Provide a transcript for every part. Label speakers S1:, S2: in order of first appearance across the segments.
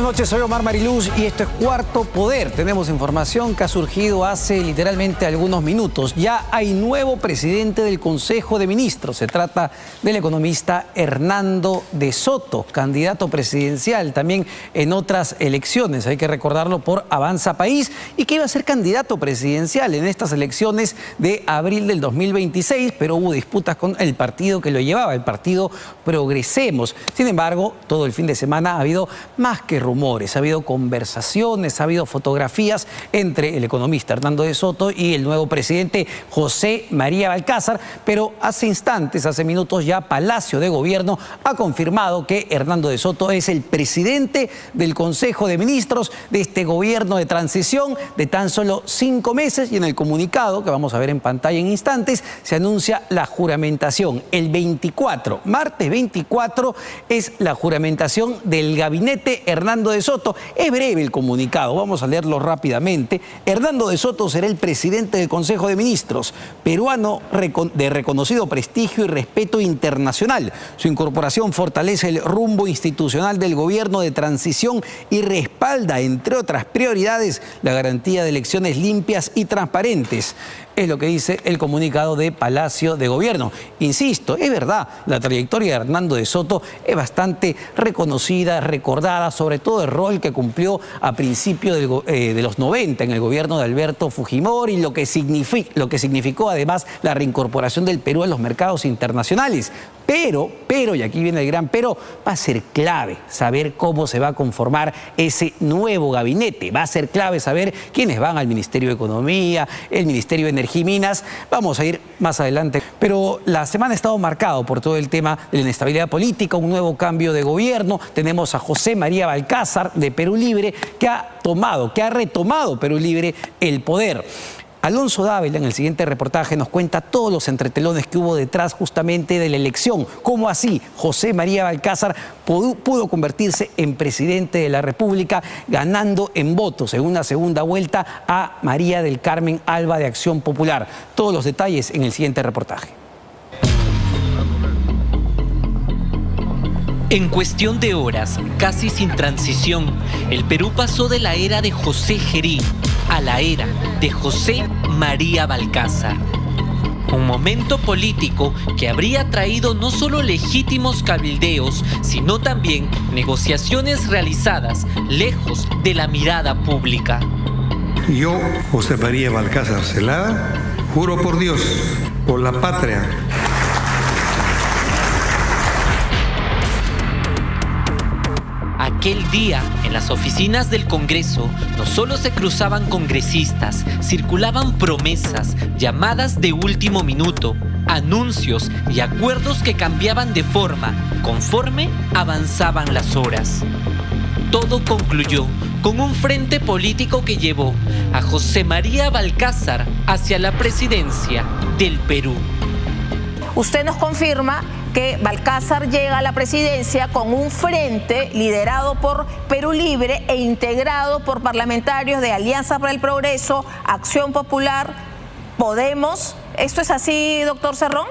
S1: noches, soy Omar Mariluz y esto es Cuarto Poder. Tenemos información que ha surgido hace literalmente algunos minutos. Ya hay nuevo presidente del Consejo de Ministros. Se trata del economista Hernando de Soto, candidato presidencial también en otras elecciones. Hay que recordarlo por Avanza País y que iba a ser candidato presidencial en estas elecciones de abril del 2026, pero hubo disputas con el partido que lo llevaba, el partido Progresemos. Sin embargo, todo el fin de semana ha habido más que rumores, ha habido conversaciones, ha habido fotografías entre el economista Hernando de Soto y el nuevo presidente José María Balcázar, pero hace instantes, hace minutos ya Palacio de Gobierno ha confirmado que Hernando de Soto es el presidente del Consejo de Ministros de este gobierno de transición de tan solo 5 meses, y en el comunicado que vamos a ver en pantalla en instantes se anuncia la juramentación. El 24, martes 24, es la juramentación del gabinete Hernando de Soto. Es breve el comunicado, vamos a leerlo rápidamente. Hernando de Soto será el presidente del Consejo de Ministros, peruano de reconocido prestigio y respeto internacional. Su incorporación fortalece el rumbo institucional del gobierno de transición y respalda, entre otras prioridades, la garantía de elecciones limpias y transparentes. Es lo que dice el comunicado de Palacio de Gobierno. Insisto, es verdad, la trayectoria de Hernando de Soto es bastante reconocida, recordada, sobre todo el rol que cumplió a principios de los 90 en el gobierno de Alberto Fujimori, lo que significó además la reincorporación del Perú a los mercados internacionales. Pero, y aquí viene el gran pero, va a ser clave saber cómo se va a conformar ese nuevo gabinete. Va a ser clave saber quiénes van al Ministerio de Economía, el Ministerio de Energía y Minas. Vamos a ir más adelante. Pero la semana ha estado marcada por todo el tema de la inestabilidad política, un nuevo cambio de gobierno. Tenemos a José María Balcázar de Perú Libre, que ha retomado Perú Libre el poder. Alonso Dávila, en el siguiente reportaje, nos cuenta todos los entretelones que hubo detrás justamente de la elección. Cómo así José María Balcázar pudo convertirse en presidente de la República, ganando en votos en una segunda vuelta a María del Carmen Alba de Acción Popular. Todos los detalles en el siguiente reportaje.
S2: En cuestión de horas, casi sin transición, el Perú pasó de la era de José Gerí a la era de José María Balcázar. Un momento político que habría traído no solo legítimos cabildeos, sino también negociaciones realizadas lejos de la mirada pública.
S3: Yo, José María Balcázar Zelada, juro por Dios, por la patria.
S2: Aquel día, en las oficinas del Congreso, no solo se cruzaban congresistas, circulaban promesas, llamadas de último minuto, anuncios y acuerdos que cambiaban de forma conforme avanzaban las horas. Todo concluyó con un frente político que llevó a José María Balcázar hacia la presidencia del Perú.
S4: Usted nos confirma que Balcázar llega a la presidencia con un frente liderado por Perú Libre e integrado por parlamentarios de Alianza para el Progreso, Acción Popular, Podemos. ¿Esto es así, doctor Cerrón?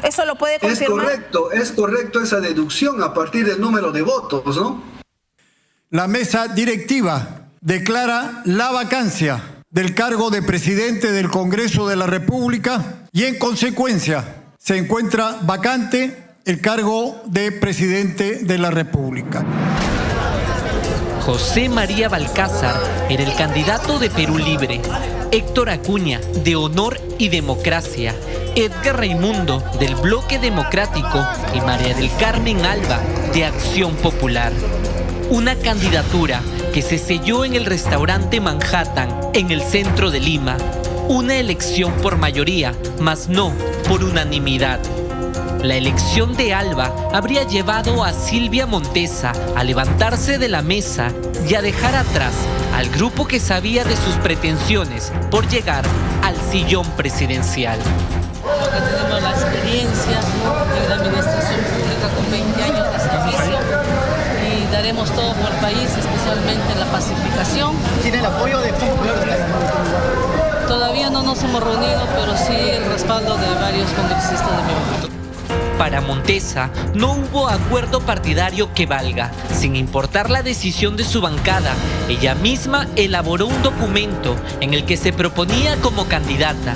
S4: ¿Eso lo puede confirmar?
S5: Es correcto esa deducción a partir del número de votos, ¿no?
S3: La mesa directiva declara la vacancia del cargo de presidente del Congreso de la República y en consecuencia se encuentra vacante el cargo de presidente de la República.
S2: José María Balcázar era el candidato de Perú Libre, Héctor Acuña, de Honor y Democracia, Edgar Raimundo, del Bloque Democrático, y María del Carmen Alba, de Acción Popular. Una candidatura que se selló en el restaurante Manhattan, en el centro de Lima. Una elección por mayoría, mas no por unanimidad. La elección de Alba habría llevado a Silvia Montesa a levantarse de la mesa y a dejar atrás al grupo que sabía de sus pretensiones por llegar al sillón presidencial.
S6: Creo que tenemos la experiencia en la administración pública con 20 años de servicio y daremos todo por el país, especialmente en la pacificación.
S7: ¿Tiene el apoyo de
S6: Todavía no nos hemos reunido, pero sí el respaldo de varios congresistas de mi partido.
S2: Para Montesa no hubo acuerdo partidario que valga. Sin importar la decisión de su bancada, ella misma elaboró un documento en el que se proponía como candidata.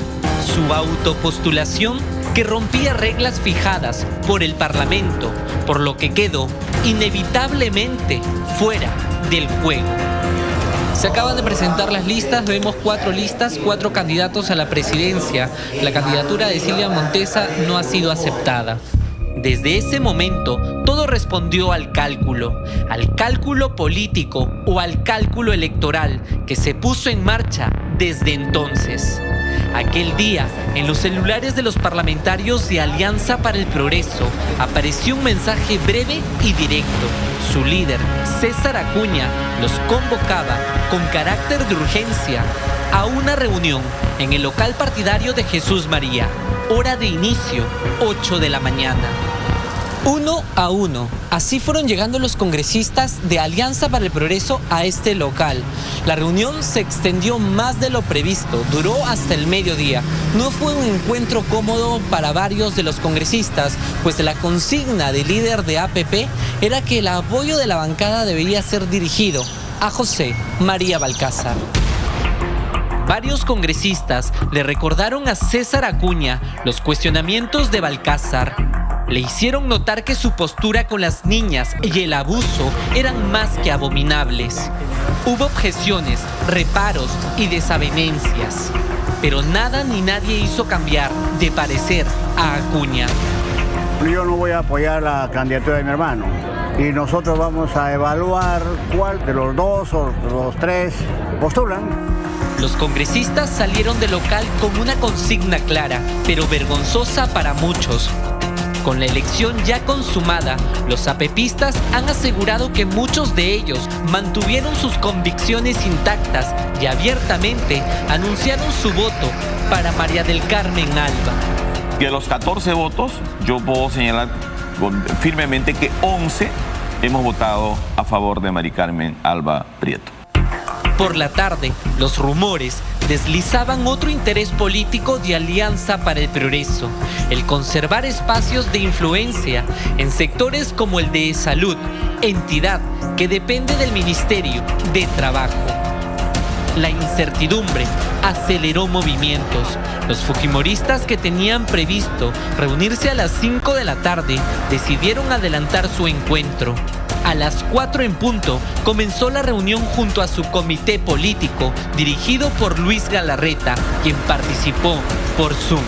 S2: Su autopostulación que rompía reglas fijadas por el Parlamento, por lo que quedó inevitablemente fuera del juego.
S7: Se acaban de presentar las listas, vemos 4 listas, 4 candidatos a la presidencia. La candidatura de Silvia Montesa no ha sido aceptada.
S2: Desde ese momento, todo respondió al cálculo político o al cálculo electoral que se puso en marcha desde entonces. Aquel día, en los celulares de los parlamentarios de Alianza para el Progreso, apareció un mensaje breve y directo. Su líder, César Acuña, los convocaba con carácter de urgencia a una reunión en el local partidario de Jesús María. Hora de inicio, 8 de la mañana.
S7: 1 a 1. Así fueron llegando los congresistas de Alianza para el Progreso a este local. La reunión se extendió más de lo previsto, duró hasta el mediodía. No fue un encuentro cómodo para varios de los congresistas, pues la consigna del líder de APP era que el apoyo de la bancada debería ser dirigido a José María Balcázar.
S2: Varios congresistas le recordaron a César Acuña los cuestionamientos de Balcázar. Le hicieron notar que su postura con las niñas y el abuso eran más que abominables. Hubo objeciones, reparos y desavenencias, pero nada ni nadie hizo cambiar de parecer a Acuña.
S8: Yo no voy a apoyar la candidatura de mi hermano y nosotros vamos a evaluar cuál de los 2 o los 3 postulan.
S2: Los congresistas salieron del local con una consigna clara, pero vergonzosa para muchos. Con la elección ya consumada, los apepistas han asegurado que muchos de ellos mantuvieron sus convicciones intactas y abiertamente anunciaron su voto para María del Carmen Alba.
S9: De los 14 votos, yo puedo señalar firmemente que 11 hemos votado a favor de María Carmen Alba Prieto.
S2: Por la tarde, los rumores deslizaban otro interés político de Alianza para el Progreso, el conservar espacios de influencia en sectores como el de salud, entidad que depende del Ministerio de Trabajo. La incertidumbre aceleró movimientos. Los fujimoristas que tenían previsto reunirse a las 5 de la tarde decidieron adelantar su encuentro. A las 4 en punto comenzó la reunión junto a su comité político dirigido por Luis Galarreta, quien participó por Zoom.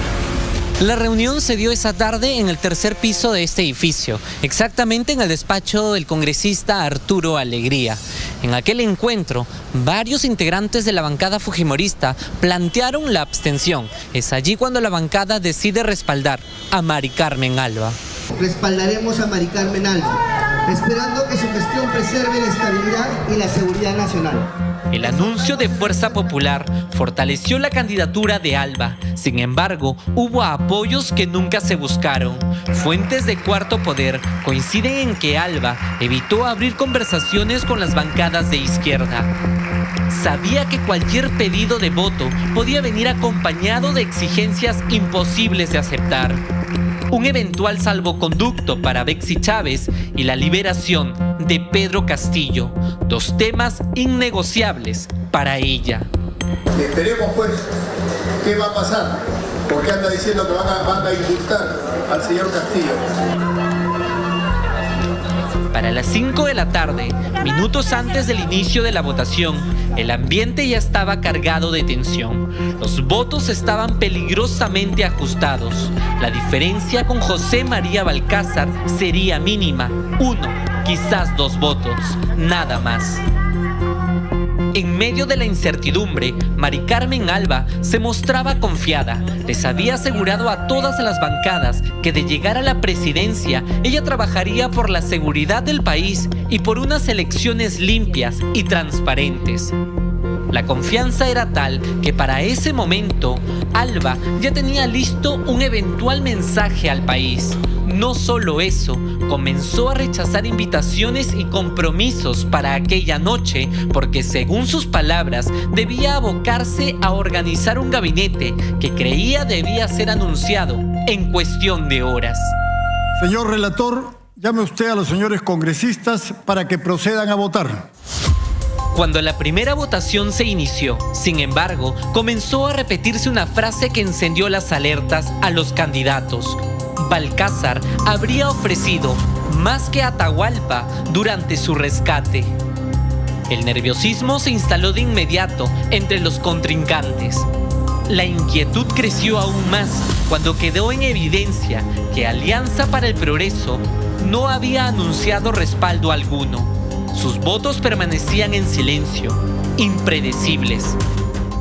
S7: La reunión se dio esa tarde en el tercer piso de este edificio, exactamente en el despacho del congresista Arturo Alegría. En aquel encuentro, varios integrantes de la bancada fujimorista plantearon la abstención. Es allí cuando la bancada decide respaldar a María Carmen Alba.
S10: Respaldaremos a María Carmen Alba, esperando que su gestión preserve la estabilidad y la seguridad nacional.
S2: El anuncio de Fuerza Popular fortaleció la candidatura de Alba. Sin embargo, hubo apoyos que nunca se buscaron. Fuentes de Cuarto Poder coinciden en que Alba evitó abrir conversaciones con las bancadas de izquierda. Sabía que cualquier pedido de voto podía venir acompañado de exigencias imposibles de aceptar. Un eventual salvoconducto para Betsy Chávez y la liberación de Pedro Castillo, 2 temas innegociables para ella.
S11: Esperemos pues qué va a pasar, porque anda diciendo que van a indultar al señor Castillo.
S2: Para las 5 de la tarde, minutos antes del inicio de la votación, el ambiente ya estaba cargado de tensión. Los votos estaban peligrosamente ajustados. La diferencia con José María Balcázar sería mínima, 1, quizás 2 votos, nada más. En medio de la incertidumbre, María Carmen Alba se mostraba confiada. Les había asegurado a todas las bancadas que de llegar a la presidencia, ella trabajaría por la seguridad del país y por unas elecciones limpias y transparentes. La confianza era tal que para ese momento, Alba ya tenía listo un eventual mensaje al país. No solo eso, comenzó a rechazar invitaciones y compromisos para aquella noche porque, según sus palabras, debía abocarse a organizar un gabinete que creía debía ser anunciado en cuestión de horas.
S3: Señor relator, llame usted a los señores congresistas para que procedan a votar.
S2: Cuando la primera votación se inició, sin embargo, comenzó a repetirse una frase que encendió las alertas a los candidatos. Balcázar habría ofrecido más que Atahualpa durante su rescate. El nerviosismo se instaló de inmediato entre los contrincantes. La inquietud creció aún más cuando quedó en evidencia que Alianza para el Progreso no había anunciado respaldo alguno. Sus votos permanecían en silencio, impredecibles.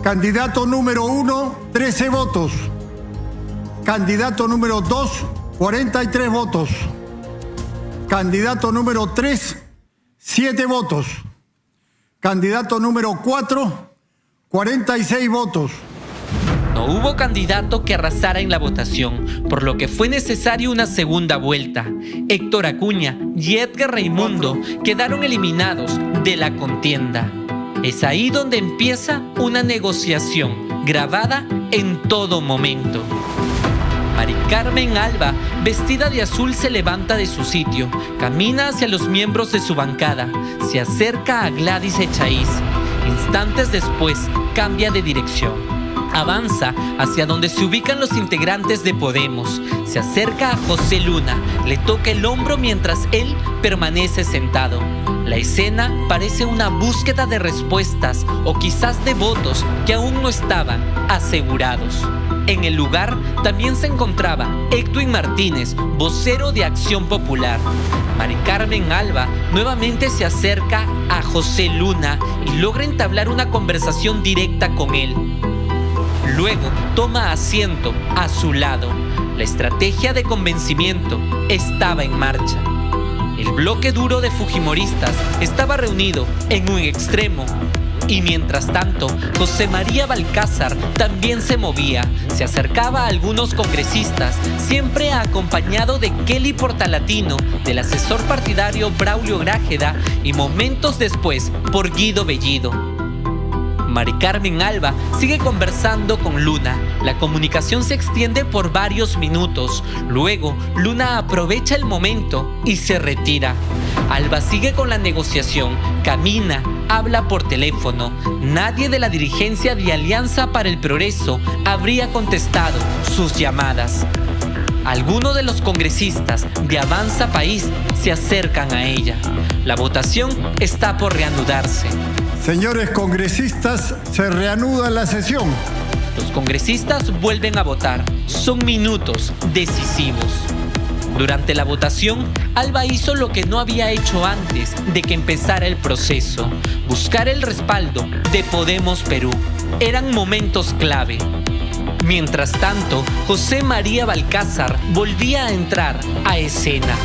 S3: Candidato número 1, 13 votos. Candidato número 2, 43 votos. Candidato número 3, 7 votos. Candidato número 4, 46 votos.
S2: No hubo candidato que arrasara en la votación, por lo que fue necesaria una segunda vuelta. Héctor Acuña y Edgar Raimundo quedaron eliminados de la contienda. Es ahí donde empieza una negociación grabada en todo momento. Mari Carmen Alba, vestida de azul, se levanta de su sitio, camina hacia los miembros de su bancada, se acerca a Gladys Echaíz. Instantes después, cambia de dirección. Avanza hacia donde se ubican los integrantes de Podemos. Se acerca a José Luna, le toca el hombro mientras él permanece sentado. La escena parece una búsqueda de respuestas o quizás de votos que aún no estaban asegurados. En el lugar también se encontraba Edwin Martínez, vocero de Acción Popular. Mari Carmen Alba nuevamente se acerca a José Luna y logra entablar una conversación directa con él. Luego toma asiento a su lado. La estrategia de convencimiento estaba en marcha. El bloque duro de fujimoristas estaba reunido en un extremo. Y mientras tanto, José María Balcázar también se movía. Se acercaba a algunos congresistas, siempre acompañado de Kelly Portalatino, del asesor partidario Braulio Grájeda y momentos después por Guido Bellido. Mari Carmen Alba sigue conversando con Luna. La comunicación se extiende por varios minutos. Luego, Luna aprovecha el momento y se retira. Alba sigue con la negociación, camina, habla por teléfono. Nadie de la dirigencia de Alianza para el Progreso habría contestado sus llamadas. Algunos de los congresistas de Avanza País se acercan a ella. La votación está por reanudarse.
S3: Señores congresistas, se reanuda la sesión.
S2: Los congresistas vuelven a votar. Son minutos decisivos. Durante la votación, Alba hizo lo que no había hecho antes de que empezara el proceso: buscar el respaldo de Podemos Perú. Eran momentos clave. Mientras tanto, José María Balcázar volvía a entrar a escena.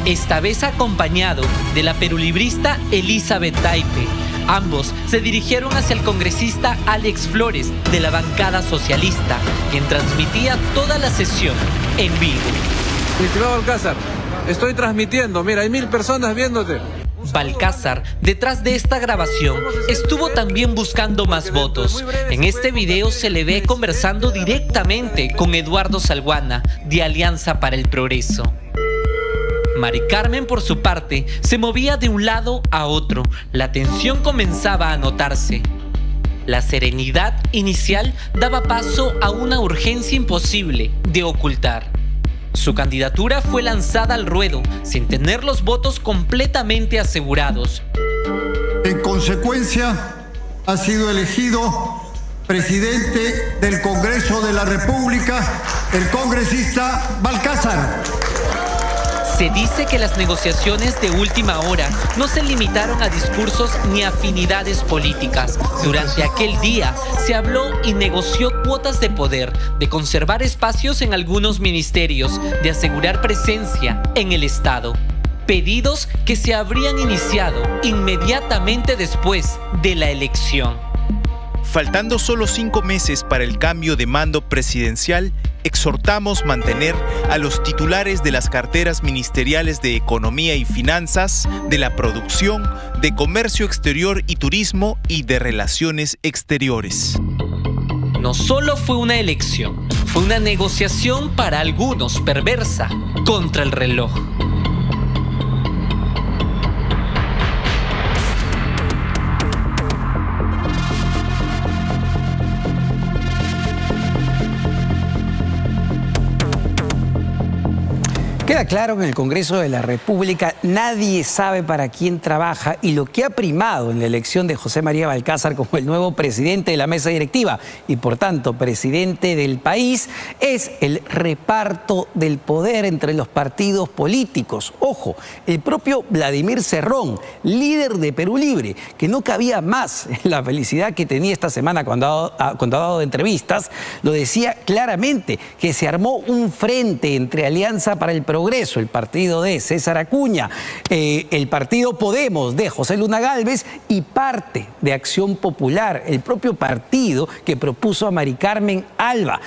S2: Esta vez acompañado de la perulibrista Elizabeth Taipe. Ambos se dirigieron hacia el congresista Alex Flores de la bancada socialista, quien transmitía toda la sesión en vivo.
S12: Mi estimado Balcázar, estoy transmitiendo, mira, hay 1000 personas viéndote.
S2: Balcázar, detrás de esta grabación, estuvo también buscando más votos. En este video se le ve conversando directamente con Eduardo Salguana, de Alianza para el Progreso. Mari Carmen, por su parte, se movía de un lado a otro. La tensión comenzaba a notarse. La serenidad inicial daba paso a una urgencia imposible de ocultar. Su candidatura fue lanzada al ruedo sin tener los votos completamente asegurados.
S3: En consecuencia, ha sido elegido presidente del Congreso de la República el congresista Balcázar.
S2: Se dice que las negociaciones de última hora no se limitaron a discursos ni afinidades políticas. Durante aquel día se habló y negoció cuotas de poder, de conservar espacios en algunos ministerios, de asegurar presencia en el Estado. Pedidos que se habrían iniciado inmediatamente después de la elección.
S13: Faltando solo 5 meses para el cambio de mando presidencial, exhortamos mantener a los titulares de las carteras ministeriales de Economía y Finanzas, de la Producción, de Comercio Exterior y Turismo y de Relaciones Exteriores.
S2: No solo fue una elección, Fue una negociación para algunos perversa contra el reloj.
S1: Queda claro que en el Congreso de la República nadie sabe para quién trabaja y lo que ha primado en la elección de José María Balcázar como el nuevo presidente de la mesa directiva y por tanto presidente del país es el reparto del poder entre los partidos políticos. Ojo, el propio Vladimir Cerrón, líder de Perú Libre, que no cabía más en la felicidad que tenía esta semana cuando ha dado entrevistas, lo decía claramente, que se armó un frente entre Alianza para el Progreso, el partido de César Acuña, el partido Podemos de José Luna Gálvez y parte de Acción Popular, el propio partido que propuso a Mari Carmen Alba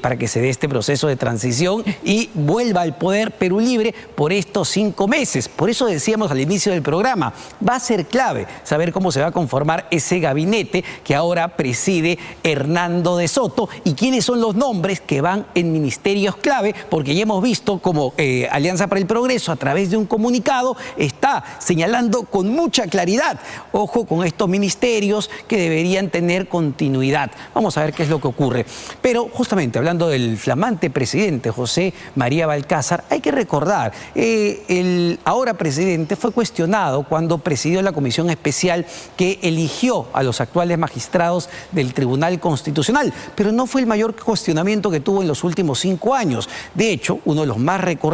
S1: para que se dé este proceso de transición y vuelva al poder Perú Libre por estos 5 meses. Por eso decíamos al inicio del programa, va a ser clave saber cómo se va a conformar ese gabinete que ahora preside Hernando de Soto y quiénes son los nombres que van en ministerios clave, porque ya hemos visto cómo Alianza para el Progreso, a través de un comunicado, está señalando con mucha claridad, ojo con estos ministerios que deberían tener continuidad. Vamos a ver qué es lo que ocurre. Pero justamente hablando del flamante presidente José María Balcázar, hay que recordar, el ahora presidente fue cuestionado cuando presidió la comisión especial que eligió a los actuales magistrados del Tribunal Constitucional, pero no fue el mayor cuestionamiento que tuvo en los últimos 5 años. De hecho, uno de los más recordados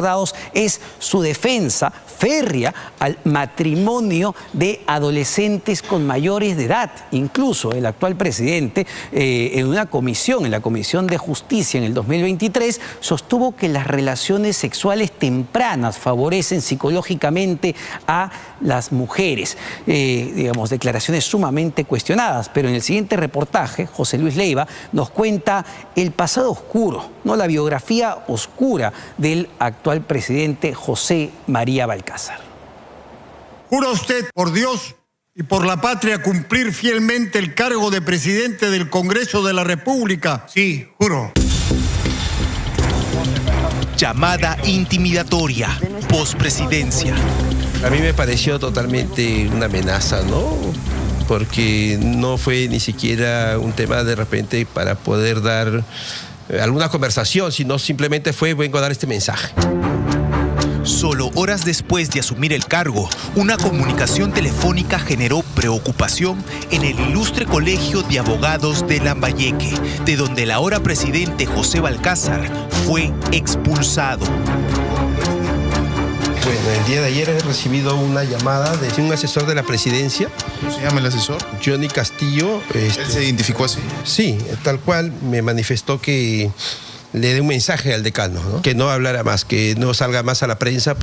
S1: es su defensa férrea al matrimonio de adolescentes con mayores de edad. Incluso el actual presidente, en una comisión, en la Comisión de Justicia en el 2023, sostuvo que las relaciones sexuales tempranas favorecen psicológicamente a las mujeres. Digamos, declaraciones sumamente cuestionadas, pero en el siguiente reportaje, José Luis Leiva nos cuenta el pasado oscuro, ¿no? La biografía oscura del actual presidente José María Balcázar.
S3: ¿Jura usted por Dios y por la patria cumplir fielmente el cargo de presidente del Congreso de la República?
S11: Sí, juro.
S13: Llamada intimidatoria, pospresidencia.
S14: A mí me pareció totalmente una amenaza, ¿no? Porque no fue ni siquiera un tema de repente para poder dar alguna conversación, sino simplemente fue: vengo a dar este mensaje.
S13: Solo horas después de asumir el cargo, una comunicación telefónica generó preocupación en el ilustre Colegio de Abogados de Lambayeque, de donde el ahora presidente José Balcázar fue expulsado.
S14: Bueno, el día de ayer he recibido una llamada de un asesor de la presidencia.
S11: ¿Cómo se llama el asesor?
S14: Johnny Castillo.
S11: ¿Él se identificó así?
S14: Sí, tal cual me manifestó que le dé un mensaje al decano, ¿no? Que no hablara más, que no salga más a la prensa.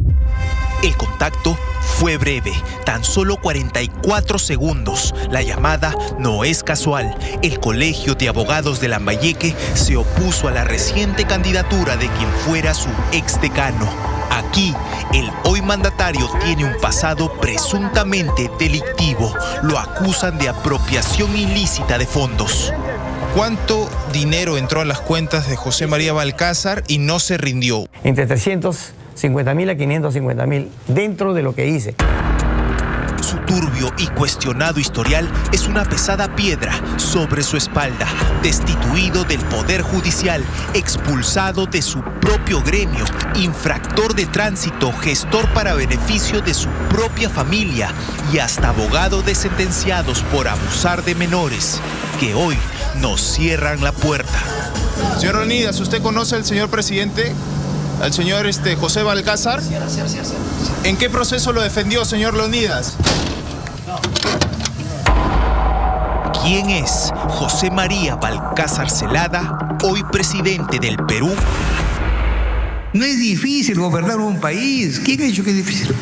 S13: El contacto fue breve, tan solo 44 segundos. La llamada no es casual. El Colegio de Abogados de Lambayeque se opuso a la reciente candidatura de quien fuera su exdecano. Aquí, el hoy mandatario tiene un pasado presuntamente delictivo. Lo acusan de apropiación ilícita de fondos.
S15: ¿Cuánto dinero entró a las cuentas de José María Balcázar y no se rindió?
S16: Entre 350.000 a 550.000, dentro de lo que hice.
S13: Su turbio y cuestionado historial es una pesada piedra sobre su espalda. Destituido del Poder Judicial, expulsado de su propio gremio, infractor de tránsito, gestor para beneficio de su propia familia y hasta abogado de sentenciados por abusar de menores, que hoy nos cierran la puerta.
S15: Señor Leonidas, ¿usted conoce al señor presidente? ¿Al señor José Balcázar? Sí. ¿En qué proceso lo defendió, señor Leonidas?
S13: ¿Quién es José María Balcázar Zelada, hoy presidente del Perú?
S17: No es difícil gobernar un país. ¿Quién ha dicho que es difícil?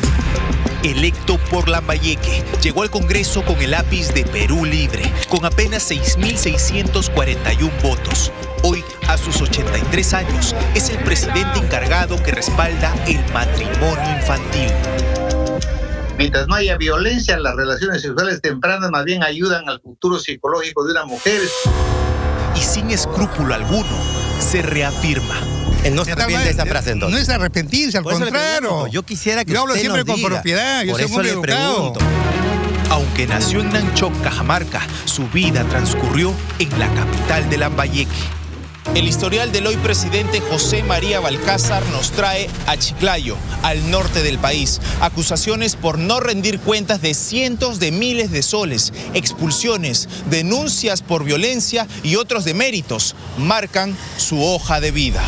S13: Electo por Lambayeque, llegó al Congreso con el lápiz de Perú Libre, con apenas 6.641 votos. Hoy, a sus 83 años, es el presidente encargado que respalda el matrimonio infantil.
S18: Mientras no haya violencia, las relaciones sexuales tempranas más bien ayudan al futuro psicológico de una mujer.
S13: Y sin escrúpulo alguno, se reafirma.
S19: No se arrepiente de esa frase entonces.
S17: No es arrepentirse, al contrario.
S19: Yo quisiera que
S17: yo hablo
S19: usted
S17: siempre
S19: nos
S17: con
S19: diga.
S17: propiedad, yo soy un hombre educado.
S13: Aunque nació en Nanchok, Cajamarca, su vida transcurrió en la capital de Lambayeque. El historial del hoy presidente José María Balcázar nos trae a Chiclayo, al norte del país. Acusaciones por no rendir cuentas de cientos de miles de soles, expulsiones, denuncias por violencia y otros deméritos marcan su hoja de vida.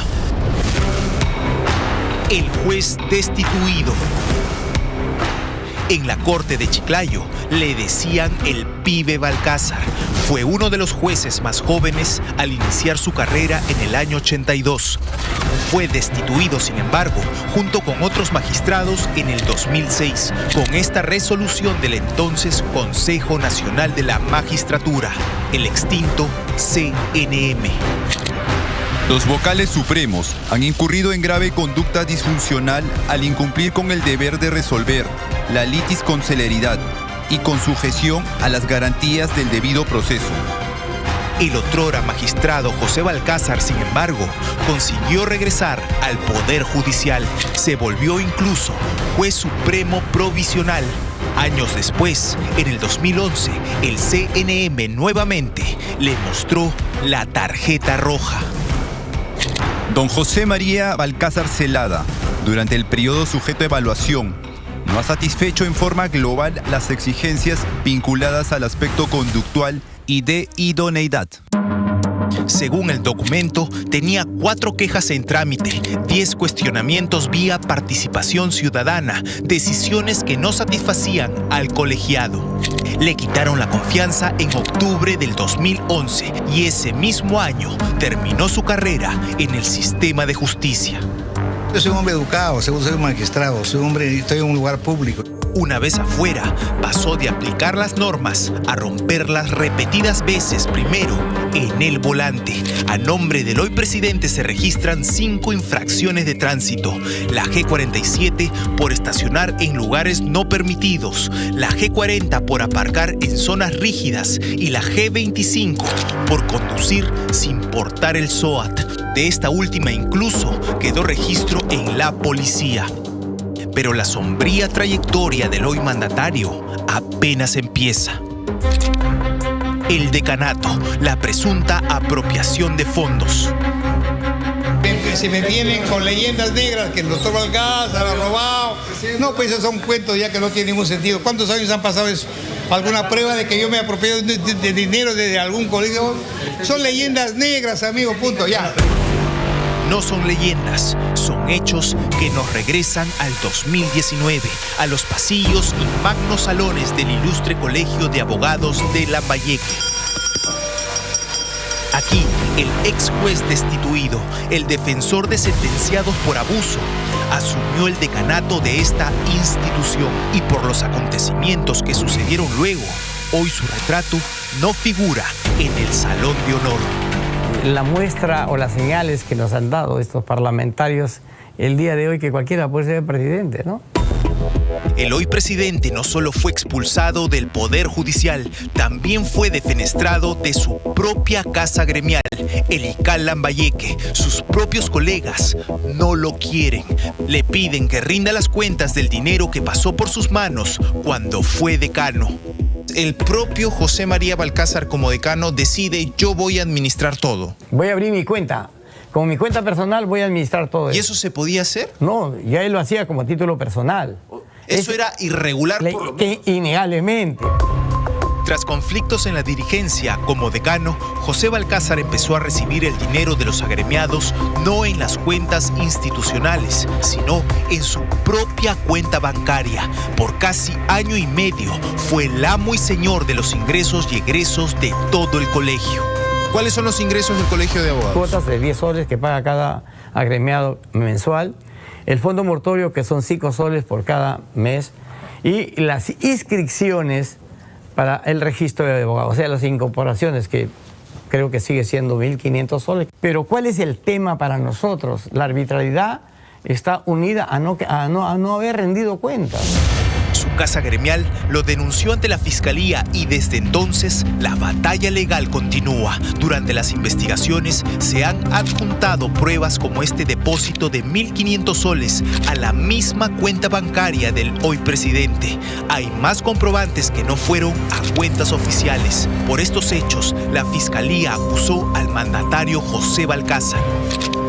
S13: El juez destituido. En la corte de Chiclayo le decían el pibe Balcázar. Fue uno de los jueces más jóvenes al iniciar su carrera en el año 82. Fue destituido, sin embargo, junto con otros magistrados en el 2006, con esta resolución del entonces Consejo Nacional de la Magistratura, el extinto CNM.
S20: Los vocales supremos han incurrido en grave conducta disfuncional al incumplir con el deber de resolver la litis con celeridad y con sujeción a las garantías del debido proceso.
S13: El otrora magistrado José Balcázar, sin embargo, consiguió regresar al Poder Judicial. Se volvió incluso juez supremo provisional. Años después, en el 2011, el CNM nuevamente le mostró la tarjeta roja.
S20: Don José María Balcázar Celada, durante el periodo sujeto a evaluación, no ha satisfecho en forma global las exigencias vinculadas al aspecto conductual y de idoneidad.
S13: Según el documento, tenía 4 quejas en trámite, 10 cuestionamientos vía participación ciudadana, decisiones que no satisfacían al colegiado. Le quitaron la confianza en octubre del 2011 y ese mismo año terminó su carrera en el sistema de justicia.
S17: Yo soy un hombre educado, soy un magistrado, estoy en un lugar público.
S13: Una vez afuera, pasó de aplicar las normas a romperlas repetidas veces, primero en el volante. A nombre del hoy presidente se registran 5 infracciones de tránsito. La G47 por estacionar en lugares no permitidos, la G40 por aparcar en zonas rígidas y la G25 por conducir sin portar el SOAT. De esta última incluso quedó registro en la policía. Pero la sombría trayectoria del hoy mandatario apenas empieza. El decanato, la presunta apropiación de fondos.
S17: Se me vienen con leyendas negras que el doctor Balcázar ha robado. No, pues esos son cuentos ya que no tienen ningún sentido. ¿Cuántos años han pasado eso? ¿Alguna prueba de que yo me apropié de dinero de algún colegio? Son leyendas negras, amigo, punto, ya.
S13: No son leyendas, son hechos que nos regresan al 2019, a los pasillos y magnos salones del ilustre Colegio de Abogados de Lambayeque. Aquí, el ex juez destituido, el defensor de sentenciados por abuso, asumió el decanato de esta institución y por los acontecimientos que sucedieron luego, hoy su retrato no figura en el Salón de Honor.
S16: La muestra o las señales que nos han dado estos parlamentarios el día de hoy que cualquiera puede ser presidente, ¿no?
S13: El hoy presidente no solo fue expulsado del Poder Judicial, también fue defenestrado de su propia casa gremial, el ICAL Lambayeque. Sus propios colegas no lo quieren. Le piden que rinda las cuentas del dinero que pasó por sus manos cuando fue decano. El propio José María Balcázar como decano decide: yo voy a administrar todo.
S16: Voy a abrir mi cuenta. Con mi cuenta personal voy a administrar todo eso.
S13: ¿Y eso se podía hacer?
S16: No, ya él lo hacía como título personal.
S13: ¿Eso era irregular por lo menos?
S16: Innegablemente.
S13: Tras conflictos en la dirigencia como decano, José Balcázar empezó a recibir el dinero de los agremiados no en las cuentas institucionales, sino en su propia cuenta bancaria. Por casi año y medio fue el amo y señor de los ingresos y egresos de todo el colegio. ¿Cuáles son los ingresos del Colegio de Abogados?
S16: Cuotas de 10 soles que paga cada agremiado mensual, el fondo mortorio que son 5 soles por cada mes y las inscripciones para el registro de abogados, o sea, las incorporaciones que creo que sigue siendo 1.500 soles. Pero ¿cuál es el tema para nosotros? La arbitrariedad está unida a no haber rendido cuentas.
S13: Su Su casa gremial lo denunció ante la fiscalía y desde entonces la batalla legal continúa. Durante las investigaciones se han adjuntado pruebas como este depósito de 1.500 soles a la misma cuenta bancaria del hoy presidente. Hay más comprobantes que no fueron a cuentas oficiales. Por estos hechos, la fiscalía acusó al mandatario José Balcázar.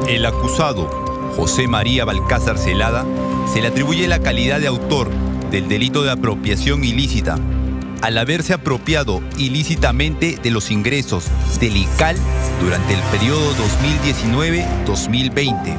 S20: El acusado, José María Balcázar Zelada, se le atribuye la calidad de autor del delito de apropiación ilícita, al haberse apropiado ilícitamente de los ingresos del ICAL durante el periodo 2019-2020.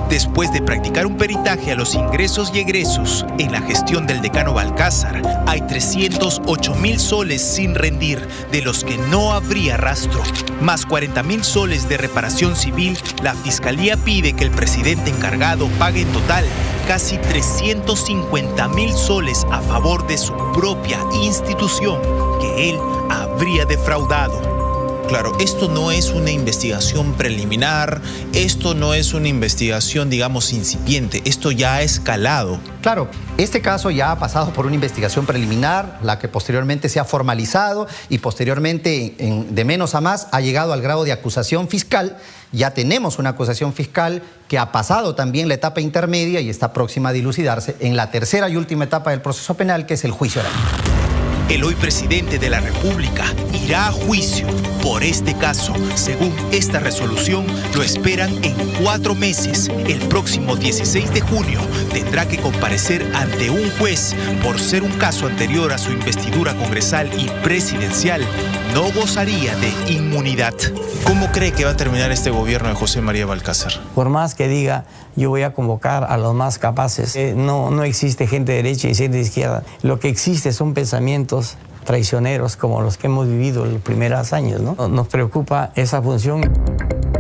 S13: Después de practicar un peritaje a los ingresos y egresos en la gestión del decano Balcázar, hay 308.000 soles sin rendir, de los que no habría rastro. Más 40.000 soles de reparación civil, la fiscalía pide que el presidente encargado pague en total casi 350.000 soles a favor de su propia institución que él habría defraudado.
S21: Claro, esto no es una investigación preliminar, esto no es una investigación, digamos, incipiente, esto ya ha escalado.
S22: Claro, este caso ya ha pasado por una investigación preliminar, la que posteriormente se ha formalizado y posteriormente, de menos a más, ha llegado al grado de acusación fiscal. Ya tenemos una acusación fiscal que ha pasado también la etapa intermedia y está próxima a dilucidarse en la tercera y última etapa del proceso penal, que es el juicio oral.
S13: El hoy presidente de la República irá a juicio por este caso. Según esta resolución, lo esperan en 4 meses. El próximo 16 de junio tendrá que comparecer ante un juez. Por ser un caso anterior a su investidura congresal y presidencial, no gozaría de inmunidad.
S21: ¿Cómo cree que va a terminar este gobierno de José María Balcázar?
S16: Por más que diga, yo voy a convocar a los más capaces. No existe gente de derecha y gente de izquierda. Lo que existe son pensamientos traicioneros como los que hemos vivido en los primeros años, ¿no? Nos preocupa esa función.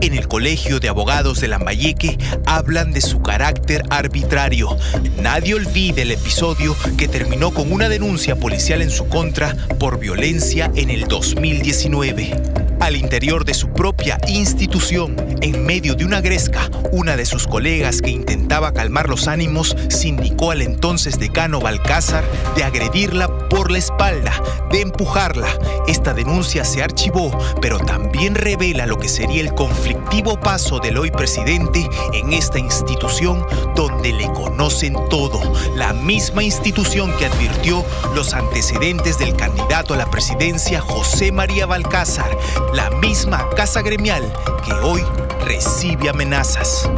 S13: En el Colegio de Abogados de Lambayeque hablan de su carácter arbitrario. Nadie olvide el episodio que terminó con una denuncia policial en su contra por violencia en el 2019. Al interior de su propia institución, en medio de una gresca, una de sus colegas que intentaba calmar los ánimos se indicó al entonces decano Balcázar de agredirla por la espalda, de empujarla. Esta denuncia se archivó, pero también revela lo que sería el conflictivo paso del hoy presidente en esta institución donde le conocen todo. La misma institución que advirtió los antecedentes del candidato a la presidencia José María Balcázar. La misma casa gremial que hoy recibe amenazas.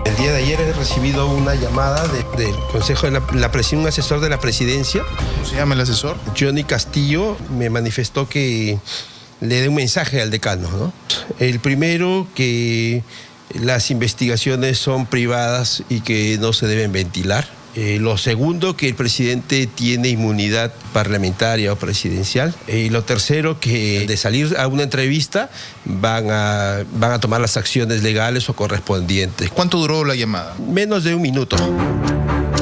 S14: El día de ayer he recibido una llamada del Consejo de la Presidencia, un asesor de la Presidencia.
S15: ¿Cómo se llama el asesor?
S14: Johnny Castillo me manifestó que le dé un mensaje al decano, ¿no? El primero, que las investigaciones son privadas y que no se deben ventilar. Lo segundo, que el presidente tiene inmunidad parlamentaria o presidencial. Y lo tercero, que de salir a una entrevista van a tomar las acciones legales o correspondientes.
S15: ¿Cuánto duró la llamada?
S14: Menos de un minuto.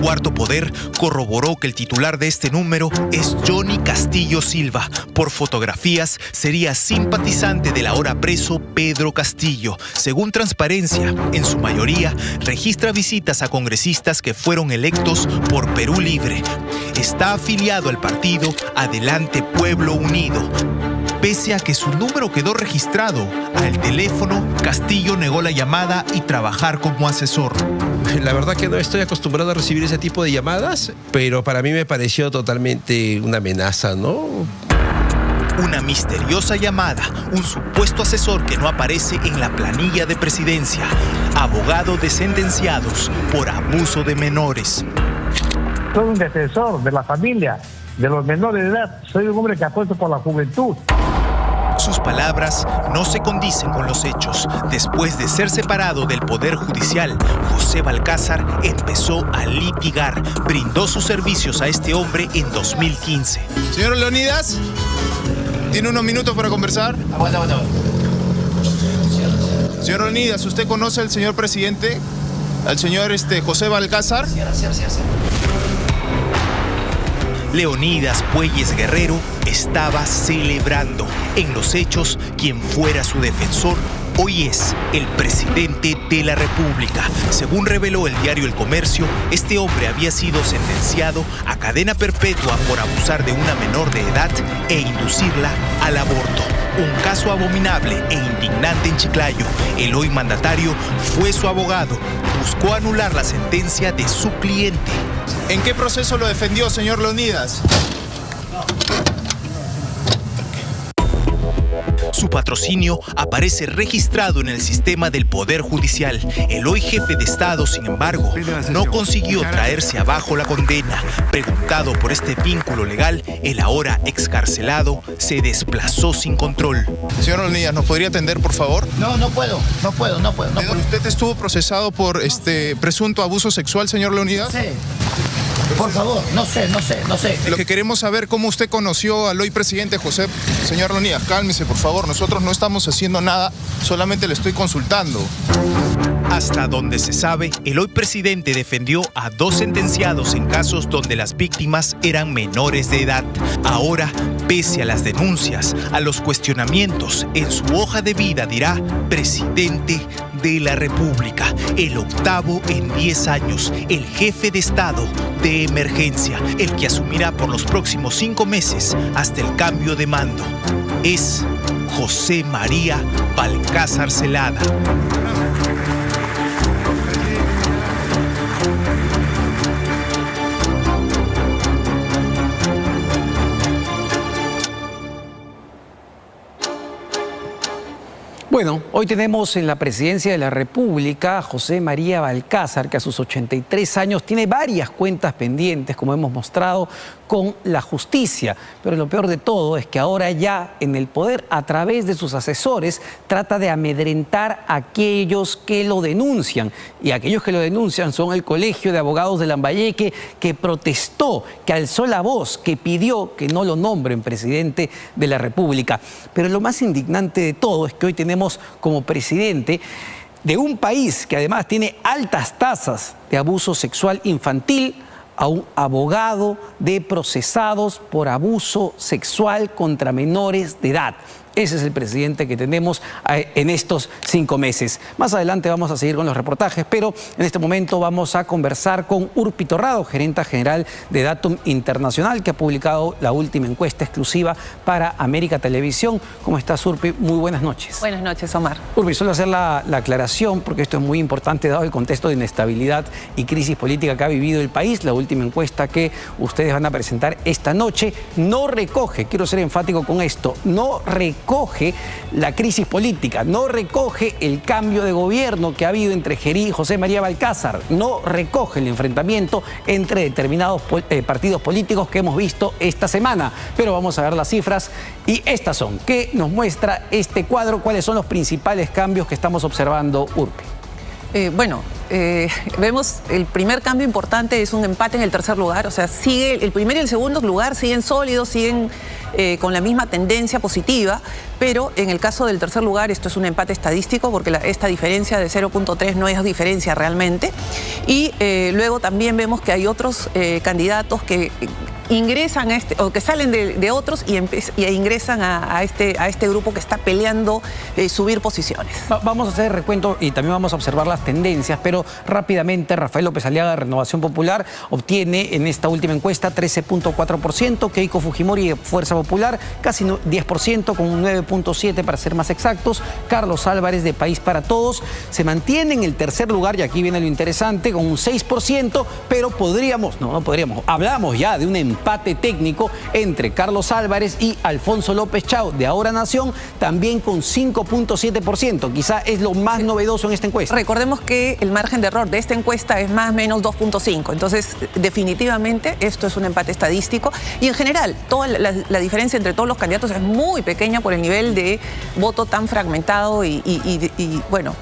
S13: Cuarto Poder corroboró que el titular de este número es Johnny Castillo Silva. Por fotografías, sería simpatizante del ahora preso Pedro Castillo. Según Transparencia, en su mayoría, registra visitas a congresistas que fueron electos por Perú Libre. Está afiliado al partido Adelante Pueblo Unido. Pese a que su número quedó registrado al teléfono, Castillo negó la llamada y trabajar como asesor.
S14: La verdad que no estoy acostumbrado a recibir ese tipo de llamadas, pero para mí me pareció totalmente una amenaza, ¿no?
S13: Una misteriosa llamada, un supuesto asesor que no aparece en la planilla de presidencia, abogado de sentenciados por abuso de menores.
S23: Soy un defensor de la familia, de los menores de edad, soy un hombre que apuesto por la juventud.
S13: Sus palabras no se condicen con los hechos. Después de ser separado del Poder Judicial, José Balcázar empezó a litigar. Brindó sus servicios a este hombre en 2015.
S15: Señor Leonidas, ¿tiene unos minutos para conversar?
S22: Aguanta.
S15: Señor Leonidas, ¿usted conoce al señor presidente? ¿Al señor José Balcázar?
S22: Sí.
S13: Leonidas Puelles Guerrero estaba celebrando. En los hechos, quien fuera su defensor hoy es el presidente de la República. Según reveló el diario El Comercio, este hombre había sido sentenciado a cadena perpetua por abusar de una menor de edad e inducirla al aborto. Un caso abominable e indignante en Chiclayo. El hoy mandatario fue su abogado. Buscó anular la sentencia de su cliente.
S15: ¿En qué proceso lo defendió, señor Leonidas?
S13: Su patrocinio aparece registrado en el sistema del Poder Judicial. El hoy jefe de Estado, sin embargo, no consiguió traerse abajo la condena. Preguntado por este vínculo legal, el ahora excarcelado se desplazó sin control.
S15: Señor Leonidas, ¿nos podría atender, por favor?
S4: No puedo.
S15: ¿Usted estuvo procesado por presunto abuso sexual, señor Leonidas?
S4: Sí. Por favor, no sé.
S15: Lo que queremos saber, ¿cómo usted conoció al hoy presidente José? Señor Leonidas, cálmese, por favor. Nosotros no estamos haciendo nada, solamente le estoy consultando.
S13: Hasta donde se sabe, el hoy presidente defendió a 2 sentenciados en casos donde las víctimas eran menores de edad. Ahora, pese a las denuncias, a los cuestionamientos, en su hoja de vida dirá presidente de la República, el octavo en 10 años, el jefe de Estado de emergencia, el que asumirá por los próximos 5 meses hasta el cambio de mando. Es José María Balcázar Zelada.
S1: Bueno, hoy tenemos en la presidencia de la República a José María Balcázar, que a sus 83 años tiene varias cuentas pendientes, como hemos mostrado, con la justicia. Pero lo peor de todo es que ahora ya en el poder, a través de sus asesores, trata de amedrentar a aquellos que lo denuncian. Y aquellos que lo denuncian son el Colegio de Abogados de Lambayeque, que protestó, que alzó la voz, que pidió que no lo nombren presidente de la República. Pero lo más indignante de todo es que hoy tenemos como presidente de un país que además tiene altas tasas de abuso sexual infantil a un abogado de procesados por abuso sexual contra menores de edad. Ese es el presidente que tenemos en estos 5 meses. Más adelante vamos a seguir con los reportajes, pero en este momento vamos a conversar con Urpi Torrado, gerenta general de Datum Internacional, que ha publicado la última encuesta exclusiva para América Televisión. ¿Cómo estás, Urpi? Muy buenas noches.
S5: Buenas noches, Omar.
S1: Urpi, solo hacer la aclaración, porque esto es muy importante dado el contexto de inestabilidad y crisis política que ha vivido el país. La última encuesta que ustedes van a presentar esta noche no recoge, quiero ser enfático con esto, no recoge la crisis política, no recoge el cambio de gobierno que ha habido entre Gerí y José María Balcázar, no recoge el enfrentamiento entre determinados partidos políticos que hemos visto esta semana. Pero vamos a ver las cifras y estas son. ¿Qué nos muestra este cuadro? ¿Cuáles son los principales cambios que estamos observando, Urpi?
S5: Vemos el primer cambio importante es un empate en el tercer lugar, o sea, sigue el primer y el segundo lugar siguen sólidos, siguen con la misma tendencia positiva, pero en el caso del tercer lugar esto es un empate estadístico porque esta diferencia de 0.3 no es diferencia realmente. Y luego también vemos que hay otros candidatos que ingresan a o que salen de otros y ingresan a este grupo que está peleando subir posiciones.
S1: Vamos a hacer recuento y también vamos a observar las tendencias, pero rápidamente Rafael López Aliaga de Renovación Popular obtiene en esta última encuesta 13.4%, Keiko Fujimori de Fuerza Popular casi 10%, con un 9.7% para ser más exactos. Carlos Álvarez de País para Todos se mantiene en el tercer lugar, y aquí viene lo interesante, con un 6%, pero hablamos ya de un empate técnico entre Carlos Álvarez y Alfonso López Chao de Ahora Nación, también con 5.7%. Quizá es lo más novedoso en esta encuesta.
S5: Recordemos que el margen de error de esta encuesta es más o menos 2.5. Entonces, definitivamente, esto es un empate estadístico. Y en general, toda la diferencia entre todos los candidatos es muy pequeña por el nivel de voto tan fragmentado y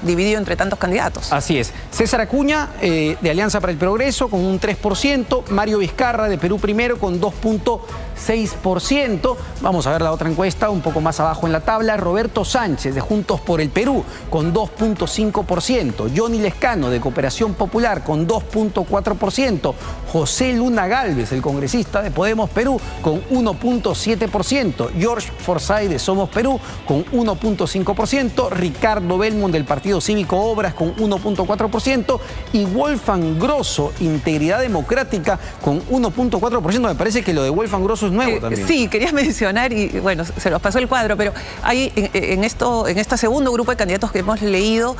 S5: dividido entre tantos candidatos.
S1: Así es. César Acuña, de Alianza para el Progreso, con un 3%. Mario Vizcarra, de Perú Primero, con 2.6%. Vamos a ver la otra encuesta, un poco más abajo en la tabla. Roberto Sánchez, de Juntos por el Perú, con 2.5%. Johnny Lescano, de Cooperación Popular con 2.4%. José Luna Gálvez, el congresista de Podemos Perú, con 1.7%. George Forsyth de Somos Perú con 1.5%. Ricardo Belmont del Partido Cívico Obras con 1.4%. Y Wolfgang Grosso, Integridad Democrática, con 1.4%. Me parece que lo de Wolfgang Grosso es nuevo también.
S5: Sí, quería mencionar, y bueno, se nos pasó el cuadro, pero hay en este segundo grupo de candidatos que hemos leído,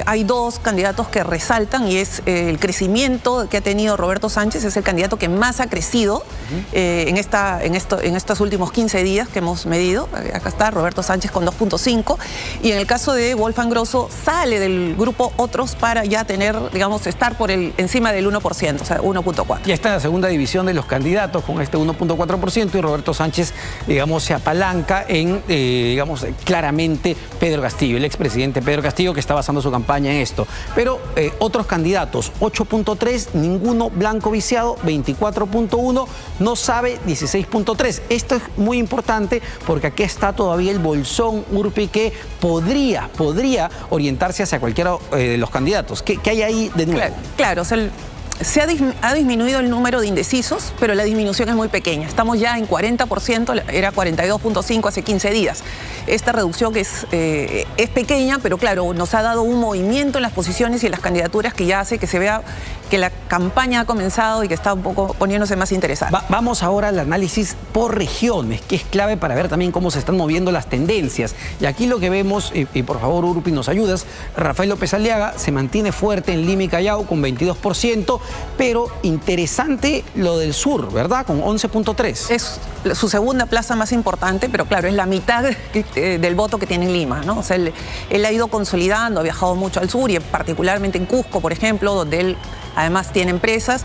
S5: hay dos candidatos que resaltan, y es el crecimiento que ha tenido Roberto Sánchez. Es el candidato que más ha crecido en estos últimos 15 días que hemos medido. Acá está Roberto Sánchez con 2.5, y en el caso de Wolfgang Grosso sale del grupo otros para ya tener, digamos, estar encima del 1%, o sea, 1.4.
S1: Ya está en la segunda división de los candidatos con este 1.4%, y Roberto Sánchez, digamos, se apalanca en, digamos, claramente Pedro Castillo, el expresidente Pedro Castillo, que está basando su campaña en esto. Pero otros candidatos, 8.3, ninguno blanco viciado, 24.1, no sabe, 16.3. Esto es muy importante porque aquí está todavía el bolsón, Urpi, que podría orientarse hacia cualquiera de los candidatos. ¿Qué hay ahí de nuevo?
S5: Claro, o sea, ha disminuido el número de indecisos, pero la disminución es muy pequeña. Estamos ya en 40%, era 42.5 hace 15 días. Esta reducción es pequeña, pero claro, nos ha dado un movimiento en las posiciones y en las candidaturas que ya hace que se vea que la campaña ha comenzado y que está un poco poniéndose más interesante.
S1: Vamos ahora al análisis por regiones, que es clave para ver también cómo se están moviendo las tendencias. Y aquí lo que vemos, y por favor, Urpi, nos ayudas, Rafael López Aliaga se mantiene fuerte en Lima y Callao con 22%, pero interesante lo del sur, ¿verdad? Con 11.3.
S5: Es su segunda plaza más importante, pero claro, es la mitad del voto que tiene en Lima, ¿no? O sea, él ha ido consolidando, ha viajado mucho al sur, y particularmente en Cusco, por ejemplo, donde él además tiene empresas,